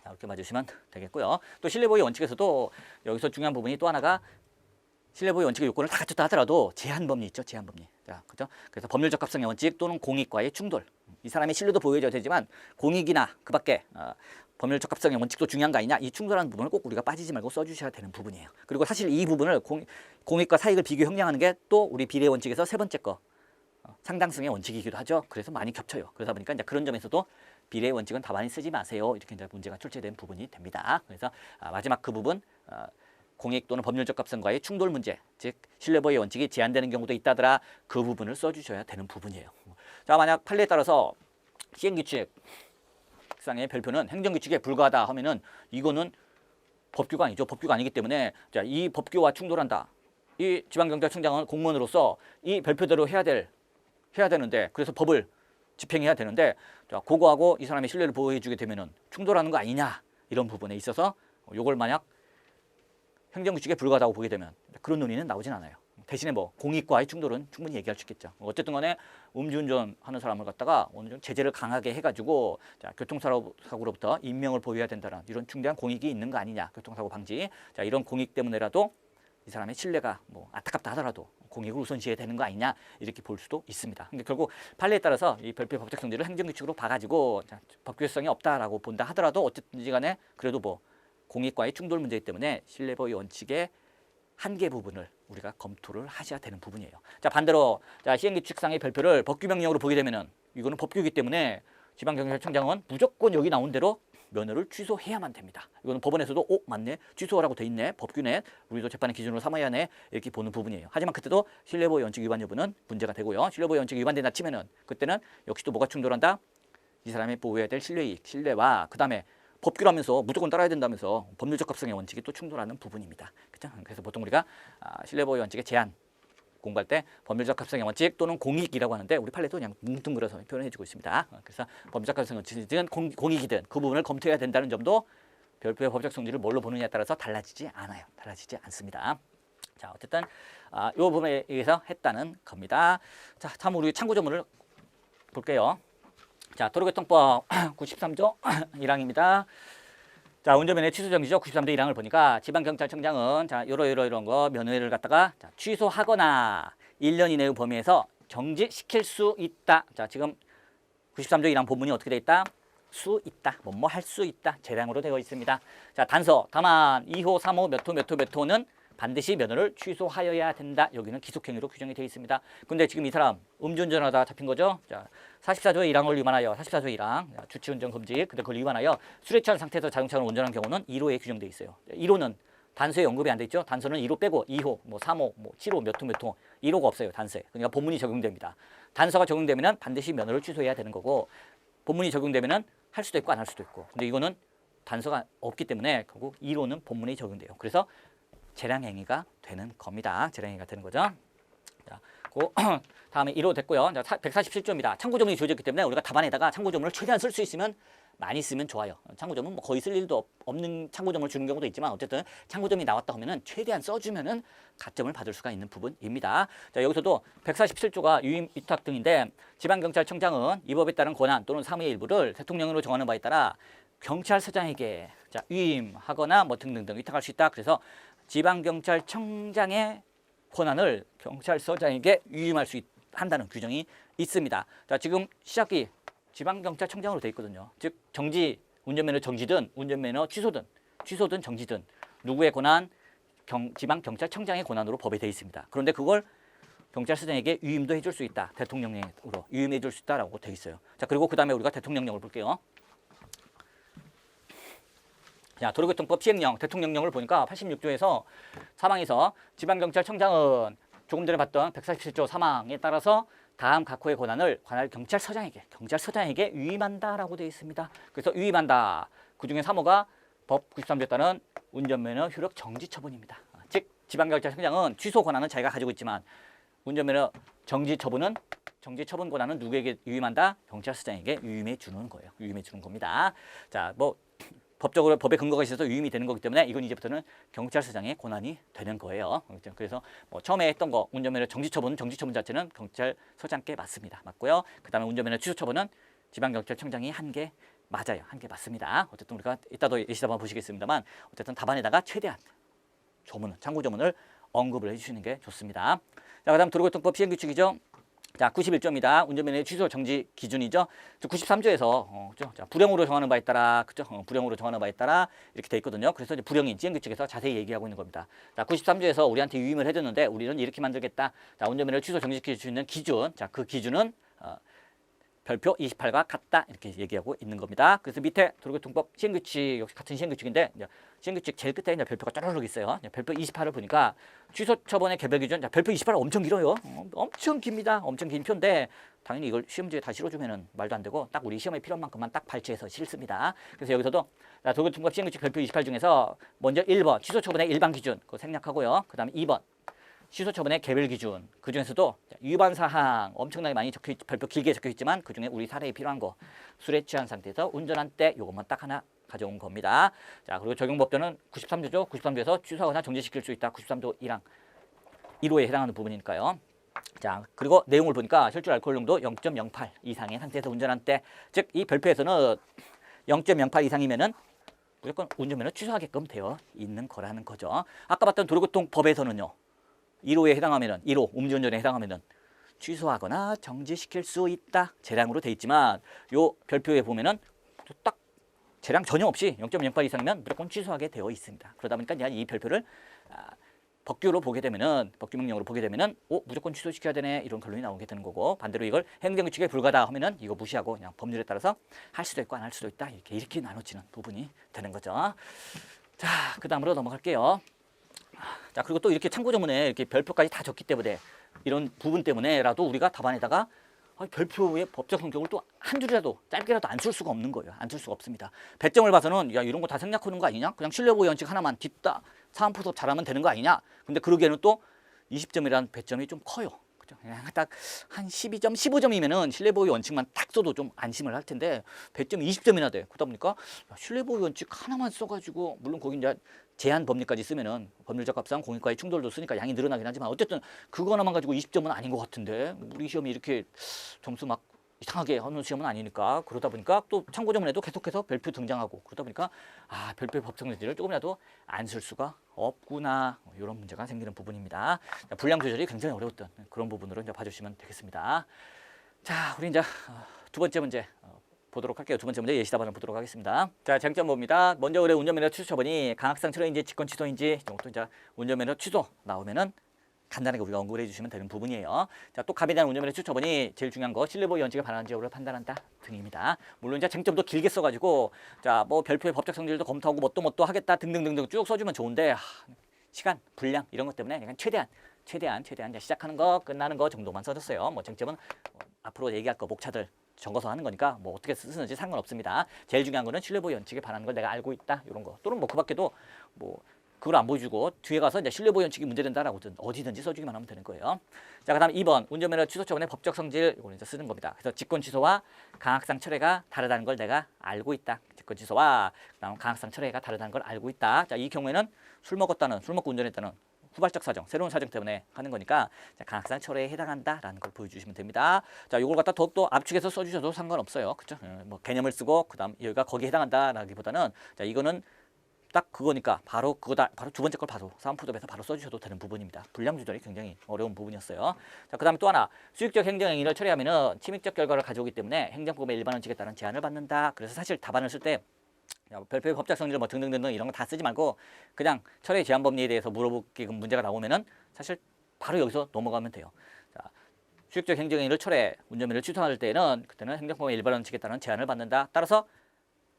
자, 이렇게 봐주시면 되겠고요. 또 신뢰보호 원칙에서도 여기서 중요한 부분이 또 하나가 신뢰보호 원칙의 요건을 다 갖췄다 하더라도 제한법리 있죠, 제한법리. 자, 그렇죠? 그래서 법률 적합성의 원칙 또는 공익과의 충돌. 이 사람의 신뢰도 보호해줘야 되지만 공익이나 그밖에 법률 적합성의 원칙도 중요한 거 아니냐? 이 충돌하는 부분을 꼭 우리가 빠지지 말고 써주셔야 되는 부분이에요. 그리고 사실 이 부분을 공익과 사익을 비교 형량하는 게 또 우리 비례 원칙에서 세 번째 거 상당성의 원칙이기도 하죠. 그래서 많이 겹쳐요. 그러다 보니까 이제 그런 점에서도 비례 원칙은 다 많이 쓰지 마세요. 이렇게 이제 문제가 출제된 부분이 됩니다. 그래서 마지막 그 부분 공익 또는 법률적 합성과의 충돌 문제, 즉 신뢰보호의 원칙이 제한되는 경우도 있다더라. 그 부분을 써주셔야 되는 부분이에요. 자, 만약 판례에 따라서 시행규칙상의 별표는 행정규칙에 불과하다 하면은 이거는 법규가 아니죠. 법규가 아니기 때문에 자, 이 법규와 충돌한다. 이 지방경찰청장은 공무원으로서 이 별표대로 해야 되는데 그래서 법을 집행해야 되는데 자, 그거하고 이 사람의 신뢰를 보호해주게 되면은 충돌하는 거 아니냐 이런 부분에 있어서 요걸 만약 행정규칙에 불과하다고 보게 되면 그런 논의는 나오진 않아요. 대신에 뭐 공익과의 충돌은 충분히 얘기할 수 있겠죠. 어쨌든 간에 음주운전 하는 사람을 갖다가 어느 정도 제재를 강하게 해가지고 자, 교통사고로부터 인명을 보호해야 된다는 이런 중대한 공익이 있는 거 아니냐. 교통사고 방지. 자, 이런 공익 때문에라도 이 사람의 신뢰가 뭐 안타깝다 하더라도 공익을 우선시해야 되는 거 아니냐 이렇게 볼 수도 있습니다. 근데 결국 판례에 따라서 이 별표의 법적 성질을 행정규칙으로 봐가지고 자, 법규성이 없다라고 본다 하더라도 어쨌든지 간에 그래도 뭐 공익과의 충돌 문제이기 때문에 신뢰보호 원칙의 한계 부분을 우리가 검토를 하셔야 되는 부분이에요. 자, 반대로 자, 시행규칙상의 별표를 법규명령으로 보게 되면은 이거는 법규이기 때문에 지방경찰청장은 무조건 여기 나온 대로 면허를 취소해야만 됩니다. 이거는 법원에서도 맞네, 취소하라고 돼 있네, 법규네, 우리도 재판의 기준으로 삼아야 하네 이렇게 보는 부분이에요. 하지만 그때도 신뢰보호 원칙 위반 여부는 문제가 되고요. 신뢰보호 원칙이 위반된다 치면은 그때는 역시 또 뭐가 충돌한다? 이 사람이 보호해야 될 신뢰이익, 신뢰와 그 다음에 법규라면서 무조건 따라야 된다면서 법률적 합성의 원칙이 또 충돌하는 부분입니다. 그렇죠? 그래서 보통 우리가 신뢰보호 원칙의 제한 공부할 때 법률적 합성의 원칙 또는 공익이라고 하는데 우리 판례도 그냥 뭉뚱그려서 표현해주고 있습니다. 그래서 법률적 합성의 원칙이든 공익이든 그 부분을 검토해야 된다는 점도 별표의 법적 성질을 뭘로 보느냐에 따라서 달라지지 않아요. 달라지지 않습니다. 자, 어쨌든 이 부분에 의해서 했다는 겁니다. 자, 다음 우리 참고조문을 볼게요. 자, 도로교통법 93조 1항입니다. 자, 운전면허 취소 정지죠. 93조 1항을 보니까 지방경찰청장은 자, 이런 거 면허를 갖다가 자, 취소하거나 1년 이내의 범위에서 정지시킬 수 있다. 자, 지금 93조 1항 본문이 어떻게 돼 있다? 수 있다. 뭐뭐 할 수 있다. 재량으로 되어 있습니다. 자, 단서 다만 2호, 3호, 몇 호는 반드시 면허를 취소하여야 된다. 여기는 기속행위로 규정이 되어 있습니다. 근데 지금 이 사람 음주운전하다 잡힌 거죠. 자, 44조의 1항을 위반하여 44조 1항 주치운전 금지. 근데 그걸 위반하여 술에 취한 상태에서 자동차를 운전한 경우는 1호에 규정되어 있어요. 1호는 단서에 언급이 안 돼 있죠. 단서는 1호 빼고 2호, 뭐 3호, 뭐 7호, 몇 호, 1호가 없어요. 단서에. 그러니까 본문이 적용됩니다. 단서가 적용되면은 반드시 면허를 취소해야 되는 거고 본문이 적용되면은 할 수도 있고 안 할 수도 있고. 근데 이거는 단서가 없기 때문에 결국 1호는 본문에 적용돼요. 그래서 재량행위가 되는 겁니다. 재량행위가 되는 거죠. 자, 그 다음에 1호 됐고요. 자, 147조입니다. 참고조문이 주어졌기 때문에 우리가 답안에다가 참고조문을 최대한 쓸 수 있으면 많이 쓰면 좋아요. 참고조문 뭐 거의 쓸 일도 없는 참고조문을 주는 경우도 있지만 어쨌든 참고조문이 나왔다 하면은 최대한 써주면은 가점을 받을 수가 있는 부분입니다. 자, 여기서도 147조가 유임 위탁 등인데 지방경찰청장은 이 법에 따른 권한 또는 사무의 일부를 대통령으로 정하는 바에 따라 경찰서장에게 자, 위임하거나 뭐 등등등 위탁할 수 있다. 그래서 지방경찰청장의 권한을 경찰서장에게 위임할 수 한다는 규정이 있습니다. 자, 지금 시작이 지방경찰청장으로 되어 있거든요. 즉 정지, 운전면허 정지든 운전면허 취소든 정지든 누구의 권한? 지방경찰청장의 권한으로 법에 되어 있습니다. 그런데 그걸 경찰서장에게 위임도 해줄 수 있다. 대통령령으로 위임해 줄 수 있다라고 되어 있어요. 자, 그리고 그 다음에 우리가 대통령령을 볼게요. 자, 도로교통법 시행령, 대통령령을 보니까 86조에서 사망에서 지방경찰청장은 조금 전에 봤던 147조 3항에 따라서 다음 각 호의 권한을 관할 경찰서장에게 위임한다라고 되어 있습니다. 그래서 위임한다. 그중에 3호가 법 93조에 따른 운전면허 효력 정지 처분입니다. 즉 지방경찰청장은 취소 권한은 자기가 가지고 있지만 운전면허 정지 처분 권한은 누구에게 위임한다? 경찰서장에게 위임해 주는 거예요. 위임해 주는 겁니다. 자, 뭐 법적으로 법에 근거가 있어서 위임이 되는 거기 때문에 이건 이제부터는 경찰서장의 권한이 되는 거예요. 그래서 뭐 처음에 했던 거 운전면허 정지 처분 자체는 경찰서장께 맞습니다. 맞고요. 그다음에 운전면허 취소 처분은 지방경찰청장이 한 게 맞아요. 한 게 맞습니다. 어쨌든 우리가 이따도 예시답안 보시겠습니다만 어쨌든 답안에다가 최대한 참고조문을 언급을 해주시는 게 좋습니다. 자, 그다음 도로교통법 시행규칙이죠. 자, 91조입니다. 운전면허 취소 정지 기준이죠. 93조에서 자, 불형으로 정하는 바에 따라 그죠? 불형으로 정하는 바에 따라 이렇게 돼 있거든요. 그래서 이제 불형인 시행규칙에서 자세히 얘기하고 있는 겁니다. 자, 93조에서 우리한테 위임을 해줬는데 우리는 이렇게 만들겠다. 자, 운전면허 취소 정지시킬 수 있는 기준. 자, 그 기준은 별표 28과 같다 이렇게 얘기하고 있는 겁니다. 그래서 밑에 도로교통법 시행규칙 역시 같은 시행규칙인데 시행규칙 제일 끝에 이제 별표가 쪼르륵 있어요. 별표 28을 보니까 취소 처분의 개별 기준 별표 28 엄청 길어요. 엄청 깁니다. 엄청 긴 표인데 당연히 이걸 시험지에 다 실어주면은 말도 안 되고 딱 우리 시험에 필요한 만큼만 딱 발췌해서 실습니다. 그래서 여기서도 도로교통법 시행규칙 별표 28 중에서 먼저 1번 취소 처분의 일반 기준 그거 생략하고요. 그 다음에 2번 취소 처분의 개별 기준 그 중에서도 위반 사항 엄청나게 많이 별표 길게 적혀 있지만 그 중에 우리 사례에 필요한 거 술에 취한 상태에서 운전한 때 요것만 딱 하나 가져온 겁니다. 자 그리고 적용법조는 93조죠. 93조에서 취소하거나 정지시킬 수 있다. 93조 1항 1호에 해당하는 부분이니까요. 자 그리고 내용을 보니까 혈중 알코올 농도 0.08 이상의 상태에서 운전한 때 즉 이 별표에서는 0.08 이상이면은 무조건 운전면허 취소하게끔 되어 있는 거라는 거죠. 아까 봤던 도로교통법에서는요. 1호에 해당하면은 1호 음주운전에 해당하면은 취소하거나 정지시킬 수 있다. 재량으로 돼 있지만 요 별표에 보면은 딱 재량 전혀 없이 0.08 이상이면 무조건 취소하게 되어 있습니다. 그러다 보니까 이 별표를 법규로 보게 되면은 법규 명령으로 보게 되면은 무조건 취소시켜야 되네 이런 결론이 나오게 되는 거고 반대로 이걸 행정규칙에 불과하다 하면은 이거 무시하고 그냥 법률에 따라서 할 수도 있고 안 할 수도 있다 이렇게 나눠지는 부분이 되는 거죠. 자, 그 다음으로 넘어갈게요. 자 그리고 또 이렇게 참고조문에 이렇게 별표까지 다 적기 때문에 이런 부분 때문에라도 우리가 답안에다가 별표의 법적 성격을 또 한 줄이라도 짧게라도 안 쓸 수가 없는 거예요. 안 쓸 수가 없습니다. 배점을 봐서는 야 이런 거 다 생략하는 거 아니냐? 그냥 신뢰보호 원칙 하나만 뒷다 사안포섭 잘하면 되는 거 아니냐? 근데 그러기에는 또 20점이라는 배점이 좀 커요. 그죠? 그냥 딱 한 12점, 15점이면은 신뢰보호 원칙만 딱 써도 좀 안심을 할 텐데 배점이 20점이나 돼. 그러다 보니까 야, 신뢰보호 원칙 하나만 써가지고 물론 거기 이제 제한 법리까지 쓰면은 법률적 합상 공익과의 충돌도 쓰니까 양이 늘어나긴 하지만 어쨌든 그거 하나만 가지고 20점은 아닌 것 같은데 우리 시험이 이렇게 점수 막 이상하게 하는 시험은 아니니까 그러다 보니까 또 참고조문에도 계속해서 별표 등장하고 그러다 보니까 별표의 법정지를 조금이라도 안 쓸 수가 없구나 이런 문제가 생기는 부분입니다. 분량 조절이 굉장히 어려웠던 그런 부분으로 이제 봐주시면 되겠습니다. 자, 우리 이제 두 번째 문제 보도록 할게요. 두 번째 문제 예시 답안을 보도록 하겠습니다. 자, 쟁점 봅니다. 먼저 그래 운전면허 취소 처분이 강학상 철회인지 직권 취소인지 이것도 이제 운전면허 취소 나오면은 간단하게 우리가 언급을 해주시면 되는 부분이에요. 자, 또 갑에 대한 운전면허 취소 처분이 제일 중요한 거 신뢰보호 원칙에 반하는지 여부를 판단한다 등입니다. 물론 이제 쟁점도 길게 써가지고 자, 뭐 별표의 법적 성질도 검토하고 뭣도 하겠다 등등등등 쭉 써주면 좋은데 시간, 분량 이런 것 때문에 그냥 최대한 이제 시작하는 거 끝나는 거 정도만 써줬어요. 뭐 쟁점은 앞으로 얘기할 거 목차들 적어서 하는 거니까 뭐 어떻게 쓰는지 상관없습니다. 제일 중요한 거는 신뢰보호 원칙에 반하는 걸 내가 알고 있다 이런 거 또는 뭐 그 밖에도 뭐 그걸 안 보여주고 뒤에 가서 이제 신뢰보호 원칙이 문제된다라고 어디든지 써주기만 하면 되는 거예요. 자, 그다음 2번 운전면허 취소 처분의 법적 성질 이걸 이제 쓰는 겁니다. 그래서 직권 취소와 강학상 철회가 다르다는 걸 내가 알고 있다. 직권 취소와 그다음 강학상 철회가 다르다는 걸 알고 있다. 자, 이 경우에는 술 먹고 운전했다는 후발적 사정, 새로운 사정 때문에 하는 거니까 강학상 철회에 해당한다라는 걸 보여주시면 됩니다. 자, 이걸 갖다 더욱더 압축해서 써주셔도 상관없어요. 그렇죠? 뭐 개념을 쓰고 그다음 여기가 거기에 해당한다라기보다는 자, 이거는 딱 그거니까 바로 그거다. 바로 두 번째 걸 바로 사안포섭에서 바로 써주셔도 되는 부분입니다. 분량 조절이 굉장히 어려운 부분이었어요. 자, 그다음에 또 하나 수익적 행정행위를 처리하면은 침익적 결과를 가져오기 때문에 행정법의 일반 원칙에 따른 제한을 받는다. 그래서 사실 답안을 쓸 때 별표의 법적 성질 뭐 등등등등 이런 거 다 쓰지 말고 그냥 철회 제한 법리에 대해서 물어보기 문제가 나오면은 사실 바로 여기서 넘어가면 돼요. 자, 수익적 행정행위를 철회 운전면허를 취소할 때는 그때는 행정법의 일반 원칙에 따른 제한을 받는다. 따라서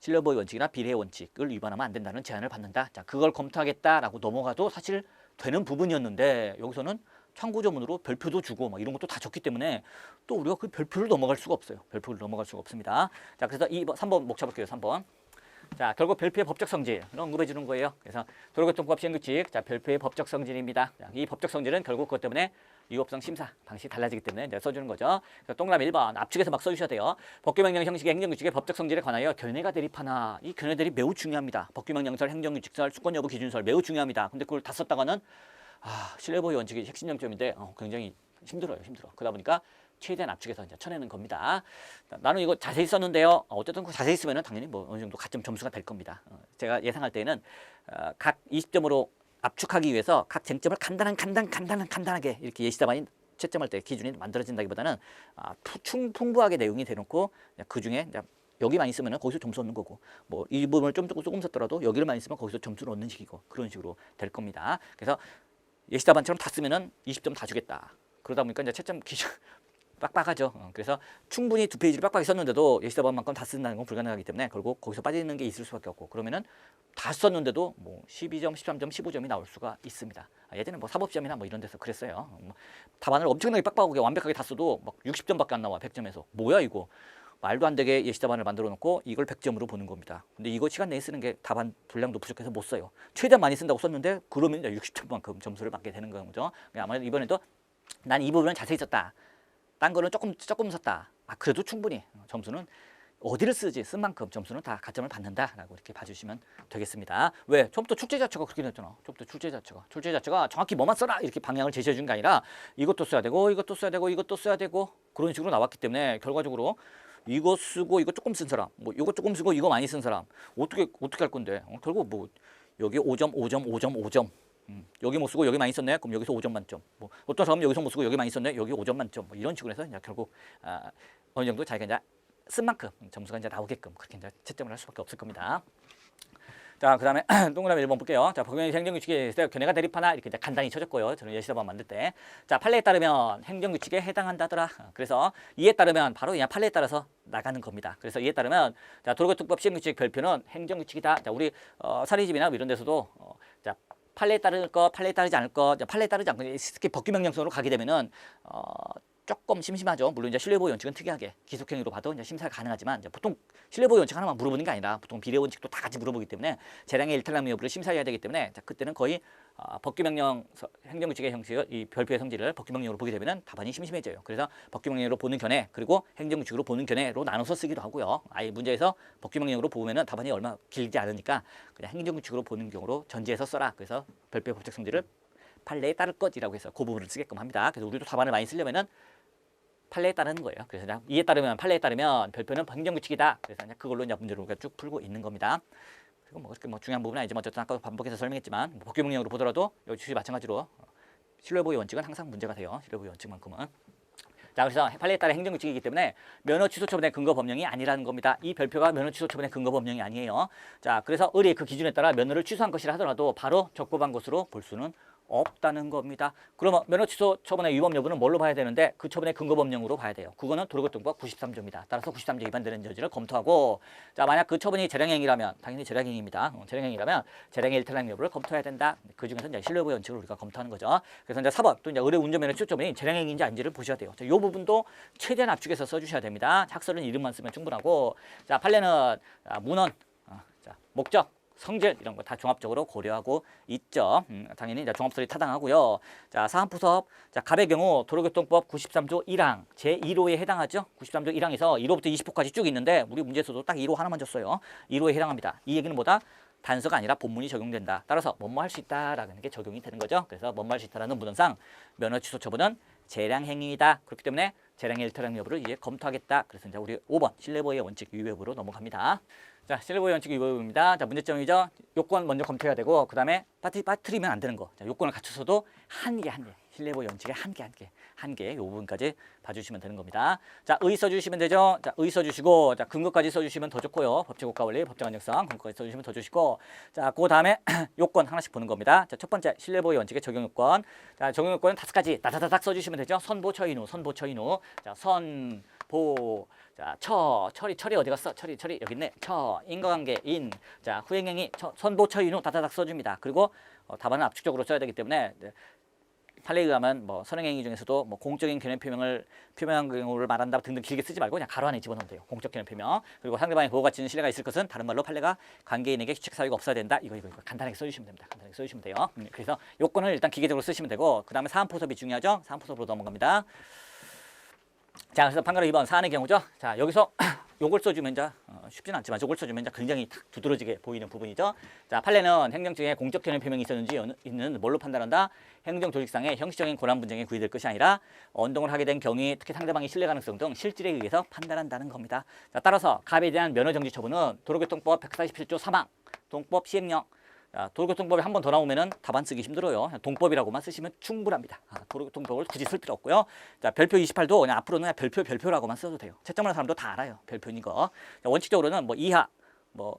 신뢰보호 원칙이나 비례 원칙을 위반하면 안 된다는 제한을 받는다. 자, 그걸 검토하겠다라고 넘어가도 사실 되는 부분이었는데 여기서는 참고조문으로 별표도 주고 막 이런 것도 다 적기 때문에 또 우리가 그 별표를 넘어갈 수가 없어요. 별표를 넘어갈 수가 없습니다. 자, 그래서 2번, 3번 목 쳐볼게요. 3번. 자, 결국 별표의 법적 성질을 언급해 주는 거예요. 그래서 도로교통법 시행규칙, 자, 별표의 법적 성질입니다. 자, 이 법적 성질은 결국 그것 때문에 유효성 심사 방식이 달라지기 때문에 이제 써주는 거죠. 그래서 동그라미 1번 압축해서 막 써주셔야 돼요. 법규명령 형식의 행정규칙의 법적 성질에 관하여 견해가 대립하나 이 견해들이 매우 중요합니다. 법규명령설, 행정규칙설, 수권여부 기준설 매우 중요합니다. 근데 그걸 다 썼다가는 신뢰보호 원칙이 핵심 쟁점인데 굉장히 힘들어요. 그러다 보니까 최대한 압축해서 이제 쳐내는 겁니다. 나는 이거 자세히 썼는데요. 어쨌든 그 자세히 쓰면은 당연히 뭐 어느 정도 가점 점수가 될 겁니다. 제가 예상할 때는 각 20점으로 압축하기 위해서 각 쟁점을 간단하게 이렇게 예시답안이 채점할 때 기준이 만들어진다기보다는 풍부하게 내용이 대놓고 그 중에 여기만 있으면 거기서 점수 얻는 거고 뭐 이 부분을 조금 썼더라도 여기를 많이 쓰면 거기서 점수를 얻는 식이고 그런 식으로 될 겁니다. 그래서 예시답안처럼 다 쓰면은 20점 다 주겠다. 그러다 보니까 이제 채점 기준 빡빡하죠. 그래서 충분히 두 페이지를 빡빡하게 썼는데도 예시답안만큼 다 쓴다는 건 불가능하기 때문에 결국 거기서 빠지는 게 있을 수밖에 없고 그러면은 다 썼는데도 뭐 12점, 13점, 15점이 나올 수가 있습니다. 예전에 뭐 사법시험이나 뭐 이런 데서 그랬어요. 답안을 엄청나게 빡빡하게 완벽하게 다 써도 막 60점밖에 안 나와 100점에서 뭐야 이거 말도 안 되게 예시답안을 만들어 놓고 이걸 100점으로 보는 겁니다. 근데 이거 시간 내에 쓰는 게 답안 분량도 부족해서 못 써요. 최대한 많이 쓴다고 썼는데 그러면 60점만큼 점수를 받게 되는 거죠. 아무래도 이번에도 난 이 부분은 자세히 썼다. 딴 거는 조금 썼다. 그래도 충분히 점수는 어디를 쓰지 쓴 만큼 점수는 다 가점을 받는다라고 이렇게 봐주시면 되겠습니다. 왜? 처음부터 출제 자체가 그렇게 됐잖아. 처음부터 출제 자체가 정확히 뭐만 써라 이렇게 방향을 제시해 준 게 아니라 이것도 써야 되고 이것도 써야 되고 이것도 써야 되고 그런 식으로 나왔기 때문에 결과적으로 이거 쓰고 이거 조금 쓴 사람, 뭐 이거 조금 쓰고 이거 많이 쓴 사람 어떻게 할 건데? 결국 뭐 여기 5점, 5점, 5점, 5점. 여기 못 쓰고 여기 많이 썼네. 그럼 여기서 5점 만점. 뭐 어떤 사람은 여기서 못 쓰고 여기 많이 썼네. 여기 5점 만점. 뭐 이런 식으로 해서 이제 결국 어느 정도 자기가 이제 쓴 만큼 점수가 이제 나오게끔 그렇게 이제 채점을 할 수밖에 없을 겁니다. 자, 그다음에 동그라미 1번 볼게요. 자, 법원의 행정규칙에 있어요. 견해가 대립하나 이렇게 이제 간단히 쳐졌고요. 저는 예시답안 만들 때. 자, 판례에 따르면 행정규칙에 해당한다더라. 그래서 이에 따르면 바로 그냥 판례에 따라서 나가는 겁니다. 그래서 이에 따르면 자, 도로교통법 시행규칙 별표는 행정규칙이다. 자, 우리 사립집이나 이런 데서도 자, 판례에 따를 것, 판례에 따르지 않을 것, 판례에 따르지 않고 특히 법규명령성으로 가게 되면은 조금 심심하죠. 물론 이제 신뢰보호 원칙은 특이하게 기속행위로 봐도 이제 심사가 가능하지만 이제 보통 신뢰보호 원칙 하나만 물어보는 게 아니라 보통 비례 원칙도 다 같이 물어보기 때문에 재량의 일탈락 여부를 심사해야 되기 때문에 자, 그때는 거의 법규명령 행정규칙의 형식 이 별표의 성질을 법규명령으로 보게 되면은 답안이 심심해져요. 그래서 법규명령으로 보는 견해 그리고 행정규칙으로 보는 견해로 나눠서 쓰기도 하고요. 아예 문제에서 법규명령으로 보면은 답안이 얼마 길지 않으니까 그냥 행정규칙으로 보는 경우로 전제해서 써라. 그래서 별표의 법적 성질을 판례에 따를 것이라고 해서 그 부분을 쓰게끔 합니다. 그래서 우리도 답안을 많이 쓰려면은 판례에 따르는 거예요. 그래서 그냥 이에 따르면 판례에 따르면 별표는 행정규칙이다. 그래서 그냥 그걸로 이제 문제를 우리가 쭉 풀고 있는 겁니다. 그리고 뭐 그렇게 뭐 중요한 부분은 아니지만 어쨌든 아까 반복해서 설명했지만 뭐 법규명령으로 보더라도 역시 마찬가지로 신뢰보호 원칙은 항상 문제가 돼요. 신뢰보호 원칙만큼은. 자, 그래서 판례에 따라 행정규칙이기 때문에 면허 취소 처분의 근거 법령이 아니라는 겁니다. 이 별표가 면허 취소 처분의 근거 법령이 아니에요. 자, 그래서 의뢰의 그 기준에 따라 면허를 취소한 것이라 하더라도 바로 적법한 것으로 볼 수는 없다는 겁니다. 그러면 면허 취소 처분의 위법 여부는 뭘로 봐야 되는데 그 처분의 근거 법령으로 봐야 돼요. 그거는 도로교통법 93조입니다. 따라서 93조 위반되는 여지를 검토하고 자, 만약 그 처분이 재량행위라면 당연히 재량행위입니다. 재량행위라면 재량의 일탈락 여부를 검토해야 된다. 그 중에서 이제 신뢰보호 원칙을 우리가 검토하는 거죠. 그래서 이제 4번 또 이제 의뢰 운전면허 취소 처분이 재량행위인지 아닌지를 보셔야 돼요. 자, 이 부분도 최대한 압축해서 써주셔야 됩니다. 학설은 이름만 쓰면 충분하고 자, 판례는 문헌, 자, 목적 성질 이런 거 다 종합적으로 고려하고 있죠. 당연히 이제 종합설이 타당하고요. 자, 사안푸섭. 자, 갑의 경우 도로교통법 93조 1항 제1호에 해당하죠. 93조 1항에서 1호부터 20호까지 쭉 있는데 우리 문제에서도 딱 1호 하나만 줬어요. 1호에 해당합니다. 이 얘기는 뭐다? 단서가 아니라 본문이 적용된다. 따라서 뭐뭐 할 수 있다라는 게 적용이 되는 거죠. 그래서 뭐뭐 할 수 있다라는 문헌상 면허 취소 처분은 재량행위이다. 그렇기 때문에 재량의 일탈락 여부를 이제 검토하겠다. 그래서 이제 우리 5번 신뢰보호의 원칙 위배부로 넘어갑니다. 자, 신뢰보호 원칙 위법입니다. 자, 문제점이죠. 요건 먼저 검토해야 되고 그 다음에 빠뜨리면 안 되는 거. 자, 요건을 갖춰서도 한 개. 신뢰보호 원칙의 한 개. 요 부분까지 봐주시면 되는 겁니다. 자, 의 써주시면 되죠. 자, 의 써주시고 자, 근거까지 써주시면 더 좋고요. 법적 효과 원리, 법적 안정성 근거까지 써주시면 더 좋으시고 자, 그 다음에 요건 하나씩 보는 겁니다. 자, 첫 번째 신뢰보호 원칙의 적용 요건. 자, 적용 요건은 5가지 다다다닥 써주시면 되죠. 선보 처인후. 자, 선보 자, 처리 어디 갔어? 처리 여기 있네. 인과관계 자, 후행행위 선보 처인후 다다닥 써줍니다. 그리고 답안은 압축적으로 써야 되기 때문에 판례에 의하면 뭐 선행행위 중에서도 뭐 공적인 개념 표명한 경우를 말한다 등등 길게 쓰지 말고 그냥 가로 안에 집어넣으면 돼요. 공적 개념 표명. 그리고 상대방의 보호 가치는 신뢰가 있을 것은 다른 말로 판례가 관계인에게 규칙 사유가 없어야 된다. 이거 간단하게 써주시면 됩니다. 간단하게 써주시면 돼요. 그래서 요건을 일단 기계적으로 쓰시면 되고 그 다음에 사안포섭이 중요하죠. 사안포섭으로 넘어갑니다. 자, 그래서 판결의 2번 사안의 경우죠. 자, 여기서 요걸 써주면 이제 쉽진 않지만 요걸 써주면 이제 굉장히 탁 두드러지게 보이는 부분이죠. 자, 판례는 행정증에 공적 개념 표명이 있었는지 있는 뭘로 판단한다? 행정 조직상의 형식적인 권한 분쟁에 구의될 것이 아니라 언동을 하게 된 경위, 특히 상대방의 신뢰 가능성 등 실질에 의해서 판단한다는 겁니다. 자, 따라서 갑에 대한 면허 정지 처분은 도로교통법 147조 3항 동법 시행령. 자, 도로교통법이 한 번 더 나오면은 답안 쓰기 힘들어요. 동법이라고만 쓰시면 충분합니다. 도로교통법을 굳이 쓸 필요 없고요. 자, 별표 28도 그냥 앞으로는 그냥 별표라고만 써도 돼요. 채점하는 사람도 다 알아요. 별표인 거. 자, 원칙적으로는 뭐 이하, 뭐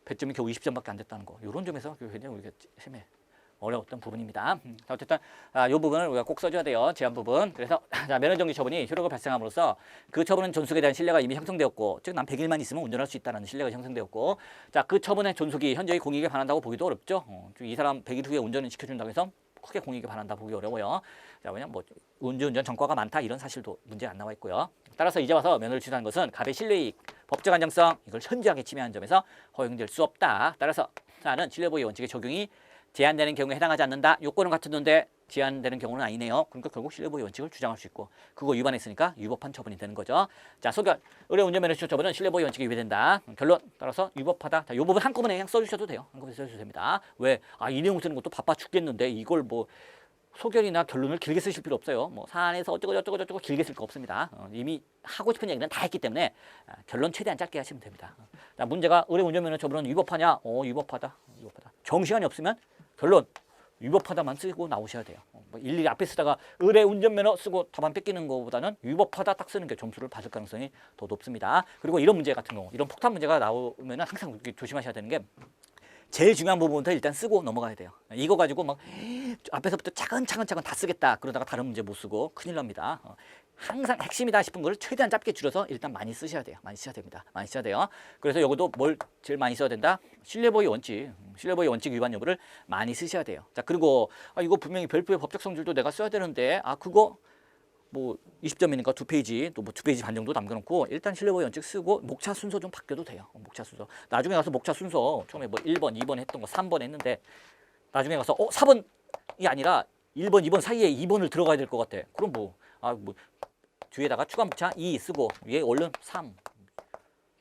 배점이 겨우 20점밖에 안 됐다는 거. 이런 점에서 굉장히 우리가 심해 어려웠던 부분입니다. 자, 어쨌든 이 부분을 우리가 꼭 써줘야 돼요. 제한 부분. 그래서 자, 면허정지 처분이 효력을 발생함으로써 그 처분은 존속에 대한 신뢰가 이미 형성되었고, 즉 난 100일만 있으면 운전할 수 있다는 신뢰가 형성되었고, 자, 그 처분의 존속이 현저히 공익에 반한다고 보기도 어렵죠. 이 사람 100일 후에 운전을 시켜준다고 해서 크게 공익에 반한다 보기 어려워요. 자, 왜냐면 뭐 운전 전과가 많다 이런 사실도 문제 안 나와 있고요. 따라서 이제 와서 면허를 취소한 것은 갑의 신뢰이익, 법적 안정성 이걸 현저하게 침해한 점에서 허용될 수 없다. 따라서 나는 신뢰보호 원칙의 적용이 제한되는 경우에 해당하지 않는다. 요건은 같았는데 제한되는 경우는 아니네요. 그러니까 결국 신뢰보호 원칙을 주장할 수 있고 그거 위반했으니까 위법한 처분이 되는 거죠. 자, 소결. 의뢰 운전면허 취소 처분은 신뢰보호 원칙이 위배된다. 결론. 따라서 위법하다. 자, 요 부분 한꺼번에 그냥 써주셔도 돼요. 한꺼번에 써주셔도 됩니다. 왜? 이 내용 쓰는 것도 바빠 죽겠는데 이걸 뭐 소결이나 결론을 길게 쓰실 필요 없어요. 뭐 사안에서 어쩌고 길게 쓸 거 없습니다. 이미 하고 싶은 얘기는 다 했기 때문에 결론 최대한 짧게 하시면 됩니다. 자, 문제가 의뢰 운전면허 처분은 위법하냐? 위법하다. 위법하다. 정시간이 없으면 결론 위법하다만 쓰고 나오셔야 돼요. 뭐 일일이 앞에 쓰다가 의뢰 운전면허 쓰고 답안 뺏기는 것보다는 위법하다 딱 쓰는 게 점수를 받을 가능성이 더 높습니다. 그리고 이런 문제 같은 경우, 이런 폭탄 문제가 나오면은 항상 조심하셔야 되는 게 제일 중요한 부분부터 일단 쓰고 넘어가야 돼요. 이거 가지고 막 앞에서부터 차근차근 다 쓰겠다 그러다가 다른 문제 못 쓰고 큰일 납니다. 항상 핵심이다 싶은 거를 최대한 짧게 줄여서 일단 많이 쓰셔야 돼요. 많이 쓰셔야 됩니다. 많이 써야 돼요. 그래서 여기도 뭘 제일 많이 써야 된다? 신뢰보호 원칙. 신뢰보호 원칙 위반 여부를 많이 쓰셔야 돼요. 자, 그리고 이거 분명히 별표의 법적 성질도 내가 써야 되는데 그거 뭐 20점이니까 2페이지 또 뭐 2페이지 반 정도 남겨놓고 일단 신뢰보호 원칙 쓰고 목차 순서 좀 바뀌어도 돼요. 목차 순서. 나중에 가서 목차 순서 처음에 뭐 1번, 2번 했던 거 3번 했는데 나중에 가서 4번이 아니라 1번, 2번 사이에 2번을 들어가야 될 것 같아. 그럼 뭐 뒤에다가 추가 목차 2 쓰고 위에 얼른 3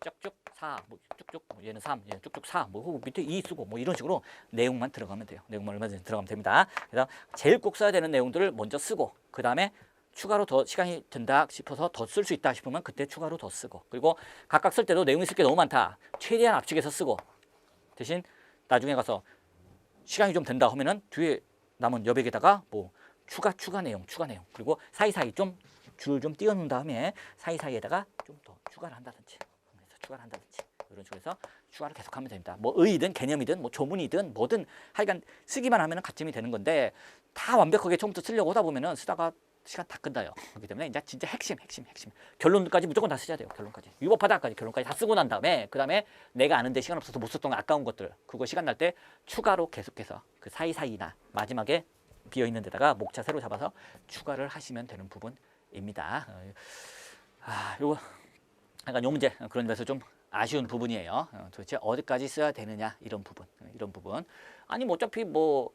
쭉쭉 4 뭐 쭉쭉 얘는 3 얘는 쭉쭉 4 뭐 밑에 2 쓰고 뭐 이런 식으로 내용만 들어가면 돼요. 내용만 얼마든지 들어가면 됩니다. 그래서 제일 꼭 써야 되는 내용들을 먼저 쓰고 그 다음에 추가로 더 시간이 든다 싶어서 더 쓸 수 있다 싶으면 그때 추가로 더 쓰고 그리고 각각 쓸 때도 내용이 쓸 게 너무 많다. 최대한 압축해서 쓰고 대신 나중에 가서 시간이 좀 된다 하면은 뒤에 남은 여백에다가 뭐 추가 내용 그리고 사이사이 좀 줄 좀 띄워놓은 다음에 사이사이에다가 좀 더 추가를 한다든지 이런 식으로 해서 추가를 계속하면 됩니다. 뭐 의의든 개념이든 뭐 조문이든 뭐든 하여간 쓰기만 하면은 가점이 되는 건데 다 완벽하게 처음부터 쓰려고 하다 보면은 쓰다가 시간 다 끝나요. 그렇기 때문에 이제 진짜 핵심 결론까지 무조건 다 쓰셔야 돼요. 결론까지 위법하다까지 결론까지 다 쓰고 난 다음에 그 다음에 내가 아는데 시간 없어서 못 썼던 아까운 것들 그거 시간 날 때 추가로 계속해서 그 사이사이나 마지막에 비어있는 데다가 목차 새로 잡아서 추가를 하시면 되는 부분입니다. 요거 약간 요 문제 그런 데서 좀 아쉬운 부분이에요. 도대체 어디까지 써야 되느냐 이런 부분 아니 뭐 어차피 뭐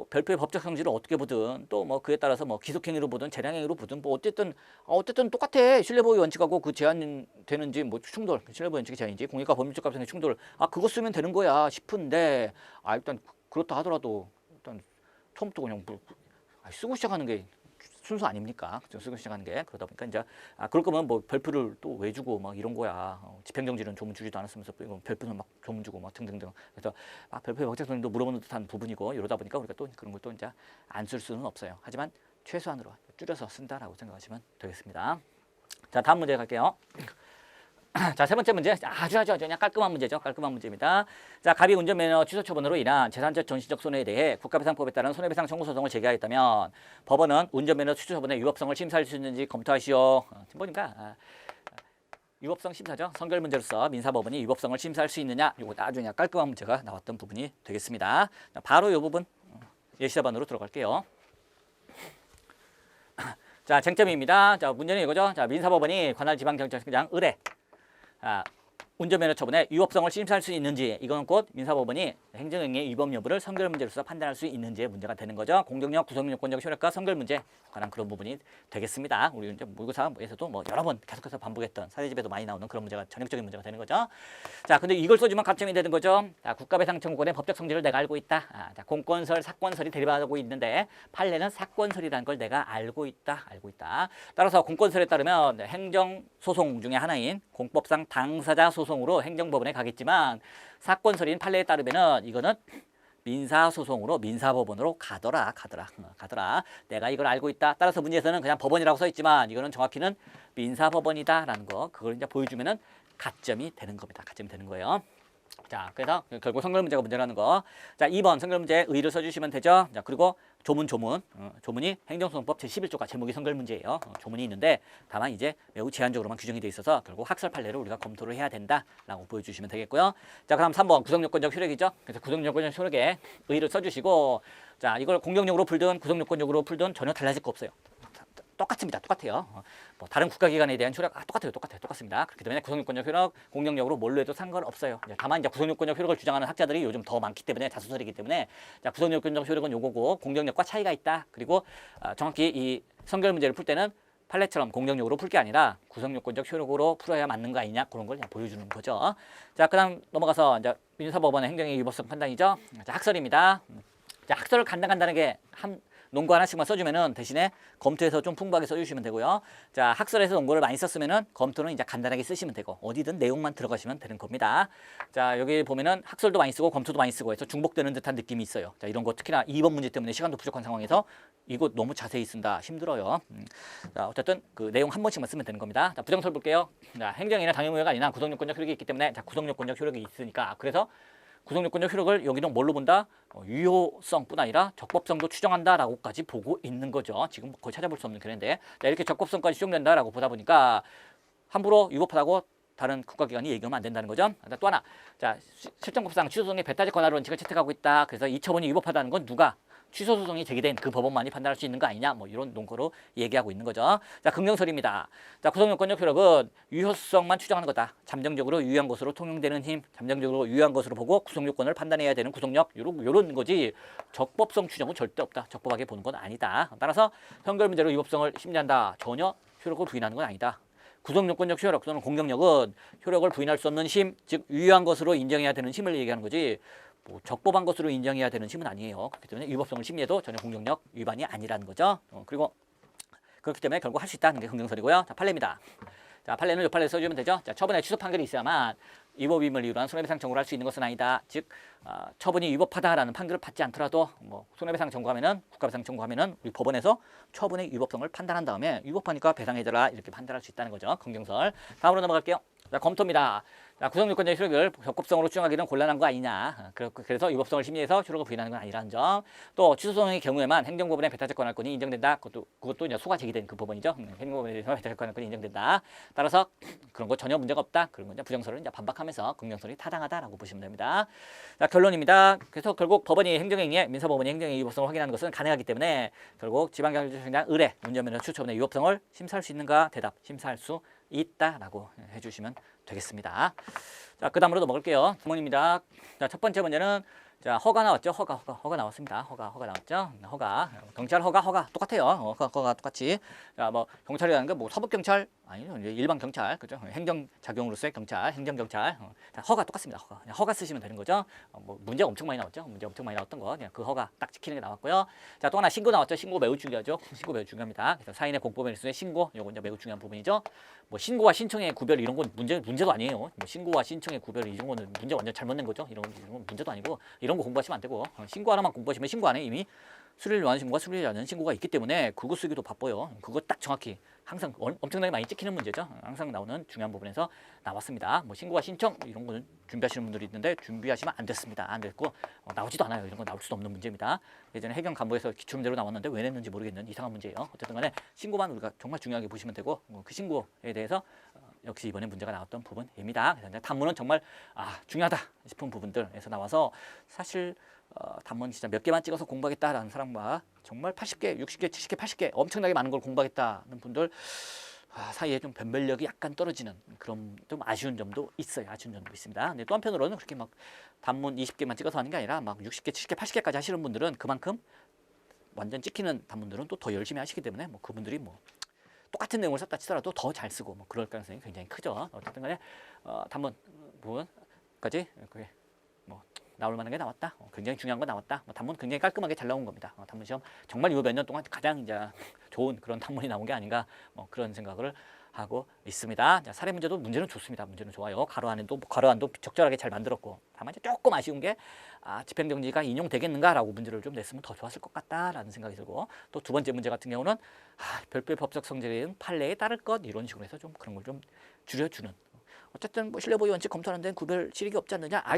별표의 법적 성질을 어떻게 보든 또 뭐 그에 따라서 뭐 기속행위로 보든 재량행위로 보든 뭐 어쨌든 똑같아. 신뢰보호 원칙하고 그 제한되는지 뭐 충돌 신뢰보호 원칙의 제한인지 공익과 법률적 합성의 충돌 그거 쓰면 되는 거야 싶은데 일단 그렇다 하더라도 일단 처음부터 그냥 쓰고 시작하는 게 순서 아닙니까? 쓰고 시작하는 게 그러다 보니까 이제 그럴 거면 뭐 별표를 또 왜 주고 막 이런 거야. 집행정지는 조문 주지도 않았으면서 별표는 막 조문 주고 막 등등등. 그래서 별표의 법적성도 물어보는 듯한 부분이고 이러다 보니까 우리가 또 그런 걸 또 이제 안 쓸 수는 없어요. 하지만 최소한으로 줄여서 쓴다라고 생각하시면 되겠습니다. 자, 다음 문제 갈게요. 자, 세 번째 문제 아주 그냥 깔끔한 문제죠. 깔끔한 문제입니다. 자, 갑이 운전면허 취소 처분으로 인한 재산적 전시적 손해에 대해 국가배상법에 따른 손해배상 청구 소송을 제기하였다면 법원은 운전면허 취소 처분의 위법성을 심사할 수 있는지 검토하시오. 지금 보니까 위법성 심사죠. 선결 문제로서 민사법원이 위법성을 심사할 수 있느냐 이거 아주 그냥 깔끔한 문제가 나왔던 부분이 되겠습니다. 자, 바로 이 부분 예시답안으로 들어갈게요. 자, 쟁점입니다. 자, 문제는 이거죠. 자, 민사법원이 관할 지방경찰청장 의뢰 운전면허 처분의 위법성을 심사할 수 있는지 이건 곧 민사법원이 행정행위의 위법 여부를 선결 문제로서 판단할 수 있는지의 문제가 되는 거죠. 공정력, 구성력, 요건적 효력과 선결 문제 관한 그런 부분이 되겠습니다. 우리 이제 모의고사에서도 뭐 여러 번 계속해서 반복했던 사회집에도 많이 나오는 그런 문제가 전형적인 문제가 되는 거죠. 자, 근데 이걸 써주면 가점이 되는 거죠. 자, 국가배상 청구권의 법적 성질을 내가 알고 있다. 자, 공권설, 사건설이 대립하고 있는데 판례는 사건설이라는 걸 내가 알고 있다. 따라서 공권설에 따르면 행정소송 중에 하나인 공법상 당사자 소송으로 행정법원에 가겠지만 사건설인 판례에 따르면은 이거는 민사소송으로 민사법원으로 가더라. 내가 이걸 알고 있다. 따라서 문제에서는 그냥 법원이라고 써 있지만 이거는 정확히는 민사법원이다라는 거 그걸 이제 보여주면은 가점이 되는 겁니다. 가점이 되는 거예요. 자, 그래서 결국 선결 문제가 문제라는 거. 자, 2번 선결 문제 의의를 써주시면 되죠. 자, 그리고 조문이 행정소송법 제11조가 제목이 선결 문제예요. 조문이 있는데 다만 이제 매우 제한적으로만 규정이 돼 있어서 결국 학설 판례를 우리가 검토를 해야 된다라고 보여주시면 되겠고요. 자, 그럼 3번 구성요건적 효력이죠. 그래서 구성요건적 효력에 의의를 써주시고, 자, 이걸 공격력으로 풀든 구성요건적으로 풀든 전혀 달라질 거 없어요. 똑같습니다. 똑같아요. 뭐 다른 국가기관에 대한 효력 똑같습니다. 그렇기 때문에 구성요건적 효력, 공격력으로 뭘로 해도 상관없어요. 다만 이제 구성요건적 효력을 주장하는 학자들이 요즘 더 많기 때문에 다수설이기 때문에 자, 구성요건적 효력은 요거고 공격력과 차이가 있다. 그리고 정확히 이 선결 문제를 풀 때는 판례처럼 공격력으로 풀 게 아니라 구성요건적 효력으로 풀어야 맞는 거 아니냐 그런 걸 그냥 보여주는 거죠. 자, 그다음 넘어가서 이제 민사법원의 행정의 위법성 판단이죠. 자, 학설입니다. 자, 학설을 간단하게 논거 하나씩만 써주면은 대신에 검토해서 좀 풍부하게 써주시면 되고요. 자, 학설에서 논거를 많이 썼으면은 검토는 이제 간단하게 쓰시면 되고 어디든 내용만 들어가시면 되는 겁니다. 자, 여기 보면은 학설도 많이 쓰고 검토도 많이 쓰고 해서 중복되는 듯한 느낌이 있어요. 자, 이런 거 특히나 2번 문제 때문에 시간도 부족한 상황에서 이거 너무 자세히 쓴다 힘들어요. 자, 어쨌든 그 내용 한 번씩만 쓰면 되는 겁니다. 자, 부정설 볼게요. 자, 행정이나 당연무효가 아니라 구성요건적 효력이 있기 때문에 자, 구성요건적 효력이 있으니까 그래서 구성요건적 효력을 여기는 뭘로 본다? 유효성뿐 아니라 적법성도 추정한다라고까지 보고 있는 거죠. 지금 거의 찾아볼 수 없는 견해인데 자, 이렇게 적법성까지 추정된다라고 보다 보니까 함부로 위법하다고 다른 국가기관이 얘기하면 안 된다는 거죠. 또 하나, 자, 실정법상 취소소송의 배타적 권한으로 원칙을 채택하고 있다. 그래서 이 처분이 위법하다는 건 누가? 취소소송이 제기된 그 법원만이 판단할 수 있는 거 아니냐 뭐 이런 논거로 얘기하고 있는 거죠. 자, 긍정설입니다. 자, 구성요건적 효력은 유효성만 추정하는 거다. 잠정적으로 유효한 것으로 통용되는 힘, 잠정적으로 유효한 것으로 보고 구성요건을 판단해야 되는 구성력 요런 거지 적법성 추정은 절대 없다. 적법하게 보는 건 아니다. 따라서 선결 문제로 위법성을 심리한다. 전혀 효력을 부인하는 건 아니다. 구성요건적 효력 또는 공격력은 효력을 부인할 수 없는 힘, 즉 유효한 것으로 인정해야 되는 힘을 얘기하는 거지 뭐 적법한 것으로 인정해야 되는 힘은 아니에요. 그렇기 때문에 위법성을 심리해도 전혀 공격력 위반이 아니라는 거죠. 그리고 그렇기 때문에 결국 할 수 있다는 게 긍정설이고요. 자, 판례입니다. 자, 판례는 요 판례 써주면 되죠. 자, 처분에 취소 판결이 있어야만 위법임을 이유로 한 손해배상 청구를 할 수 있는 것은 아니다. 즉 처분이 위법하다라는 판결을 받지 않더라도 뭐 손해배상 청구하면은 국가배상 청구하면은 우리 법원에서 처분의 위법성을 판단한 다음에 위법하니까 배상해줘라 이렇게 판단할 수 있다는 거죠. 긍정설. 다음으로 넘어갈게요. 자, 검토입니다. 자, 구성요건적 효력을 적법성으로 추정하기는 곤란한 거 아니냐. 그래서 위법성을 심리해서 효력을 부인하는 건 아니라는 점. 또 취소소송의 경우에만 행정법원의 배타적 권한권이 인정된다. 그것도 이제 소가 제기된 그 법원이죠. 행정법원에 대해서 배타적 권한권이 인정된다. 따라서 그런 거 전혀 문제가 없다. 그런 건 이제 부정설을 이제 반박하면서 긍정설이 타당하다라고 보시면 됩니다. 자, 결론입니다. 그래서 결국 법원이 행정행위에 민사법원이 행정행위 위법성을 확인하는 것은 가능하기 때문에 결국 지방경찰청장 의뢰 운전면허 추처분의 위법성을 심사할 수 있는가? 대답 심사할 수 있다라고 해주시면 되겠습니다. 자, 그 다음으로 넘어갈게요. 9번입니다. 자, 첫 번째 문제는 자, 허가 나왔죠. 허가 나왔습니다. 허가 나왔죠. 허가 경찰 허가 똑같아요. 허가 똑같이. 자, 뭐 경찰이라는 게 뭐 서북 경찰 아니요, 일반 경찰 그죠? 행정 작용으로서의 경찰, 행정 경찰. 자, 허가 똑같습니다. 허가 쓰시면 되는 거죠. 뭐 문제가 엄청 많이 나왔죠. 문제 엄청 많이 나왔던 거 그냥 그 허가 딱 지키는 게 나왔고요. 자, 또 하나 신고 나왔죠. 신고 매우 중요하죠. 신고 매우 중요합니다. 그래서 사인의 공법 일수의 신고 요거 이제 매우 중요한 부분이죠. 뭐 신고와 신청의 구별 이런 건 문제도 아니에요. 뭐 신고와 신청의 구별 이런 거는 문제 완전 잘못낸 거죠. 이런 건 문제도 아니고 이런 거 공부하시면 안 되고 신고 하나만 공부하시면 신고 안에 이미 수리를 요하는 신고가 수리를 않은 신고가 있기 때문에 그거 쓰기도 바빠요. 그거 딱 정확히 항상 엄청나게 많이 찍히는 문제죠. 항상 나오는 중요한 부분에서 나왔습니다. 뭐 신고와 신청 이런 거는 준비하시는 분들이 있는데 준비하시면 안 됐습니다. 안 됐고 나오지도 않아요. 이런 거 나올 수도 없는 문제입니다. 예전에 해경 간부에서 기출문제로 나왔는데 왜 냈는지 모르겠는 이상한 문제예요. 어쨌든 간에 신고만 우리가 정말 중요하게 보시면 되고 그 신고에 대해서 역시 이번에 문제가 나왔던 부분입니다. 그래서 단문은 정말 중요하다 싶은 부분들에서 나와서 사실 단문 진짜 몇 개만 찍어서 공부하겠다라는 사람과 정말 80개, 60개, 70개, 80개 엄청나게 많은 걸 공부하겠다는 분들 사이에 좀 변별력이 약간 떨어지는 그런 좀 아쉬운 점도 있어요. 아쉬운 점도 있습니다. 근데 또 한편으로는 그렇게 막 단문 20개만 찍어서 하는 게 아니라 막 60개, 70개, 80개까지 하시는 분들은 그만큼 완전 찍히는 단문들은 또 더 열심히 하시기 때문에 뭐 그분들이 뭐 똑같은 내용을 썼다 치더라도 더 잘 쓰고 뭐 그럴 가능성이 굉장히 크죠. 어쨌든 간에 단문 부분까지 그게 뭐 나올 만한 게 나왔다. 굉장히 중요한 거 나왔다. 단문 굉장히 깔끔하게 잘 나온 겁니다. 단문 시험 정말 이 몇 년 동안 가장 이제 좋은 그런 단문이 나온 게 아닌가 그런 생각을 하고 있습니다. 자, 사례 문제는 좋습니다. 문제는 좋아요. 가로안도 적절하게 잘 만들었고 다만 이제 조금 아쉬운 게 집행정지가 인용되겠는가라고 문제를 좀 냈으면 더 좋았을 것 같다라는 생각이 들고 또 두 번째 문제 같은 경우는 별도의 법적 성질인 판례에 따를 것 이런 식으로 해서 좀 그런 걸 좀 줄여주는 어쨌든 뭐 신뢰보유 원칙 검토하는 데는 구별 실익이 없지 않느냐? 아,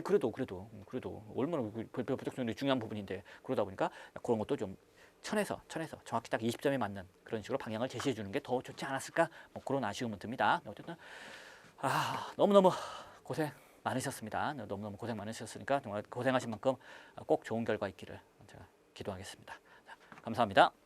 그래도 얼마나 부적성이 중요한 부분인데 그러다 보니까 그런 것도 좀 천에서 정확히 딱 20점에 맞는 그런 식으로 방향을 제시해 주는 게 더 좋지 않았을까? 뭐 그런 아쉬움은 듭니다. 어쨌든 너무너무 고생 많으셨습니다. 너무너무 고생 많으셨으니까 정말 고생하신 만큼 꼭 좋은 결과 있기를 제가 기도하겠습니다. 자, 감사합니다.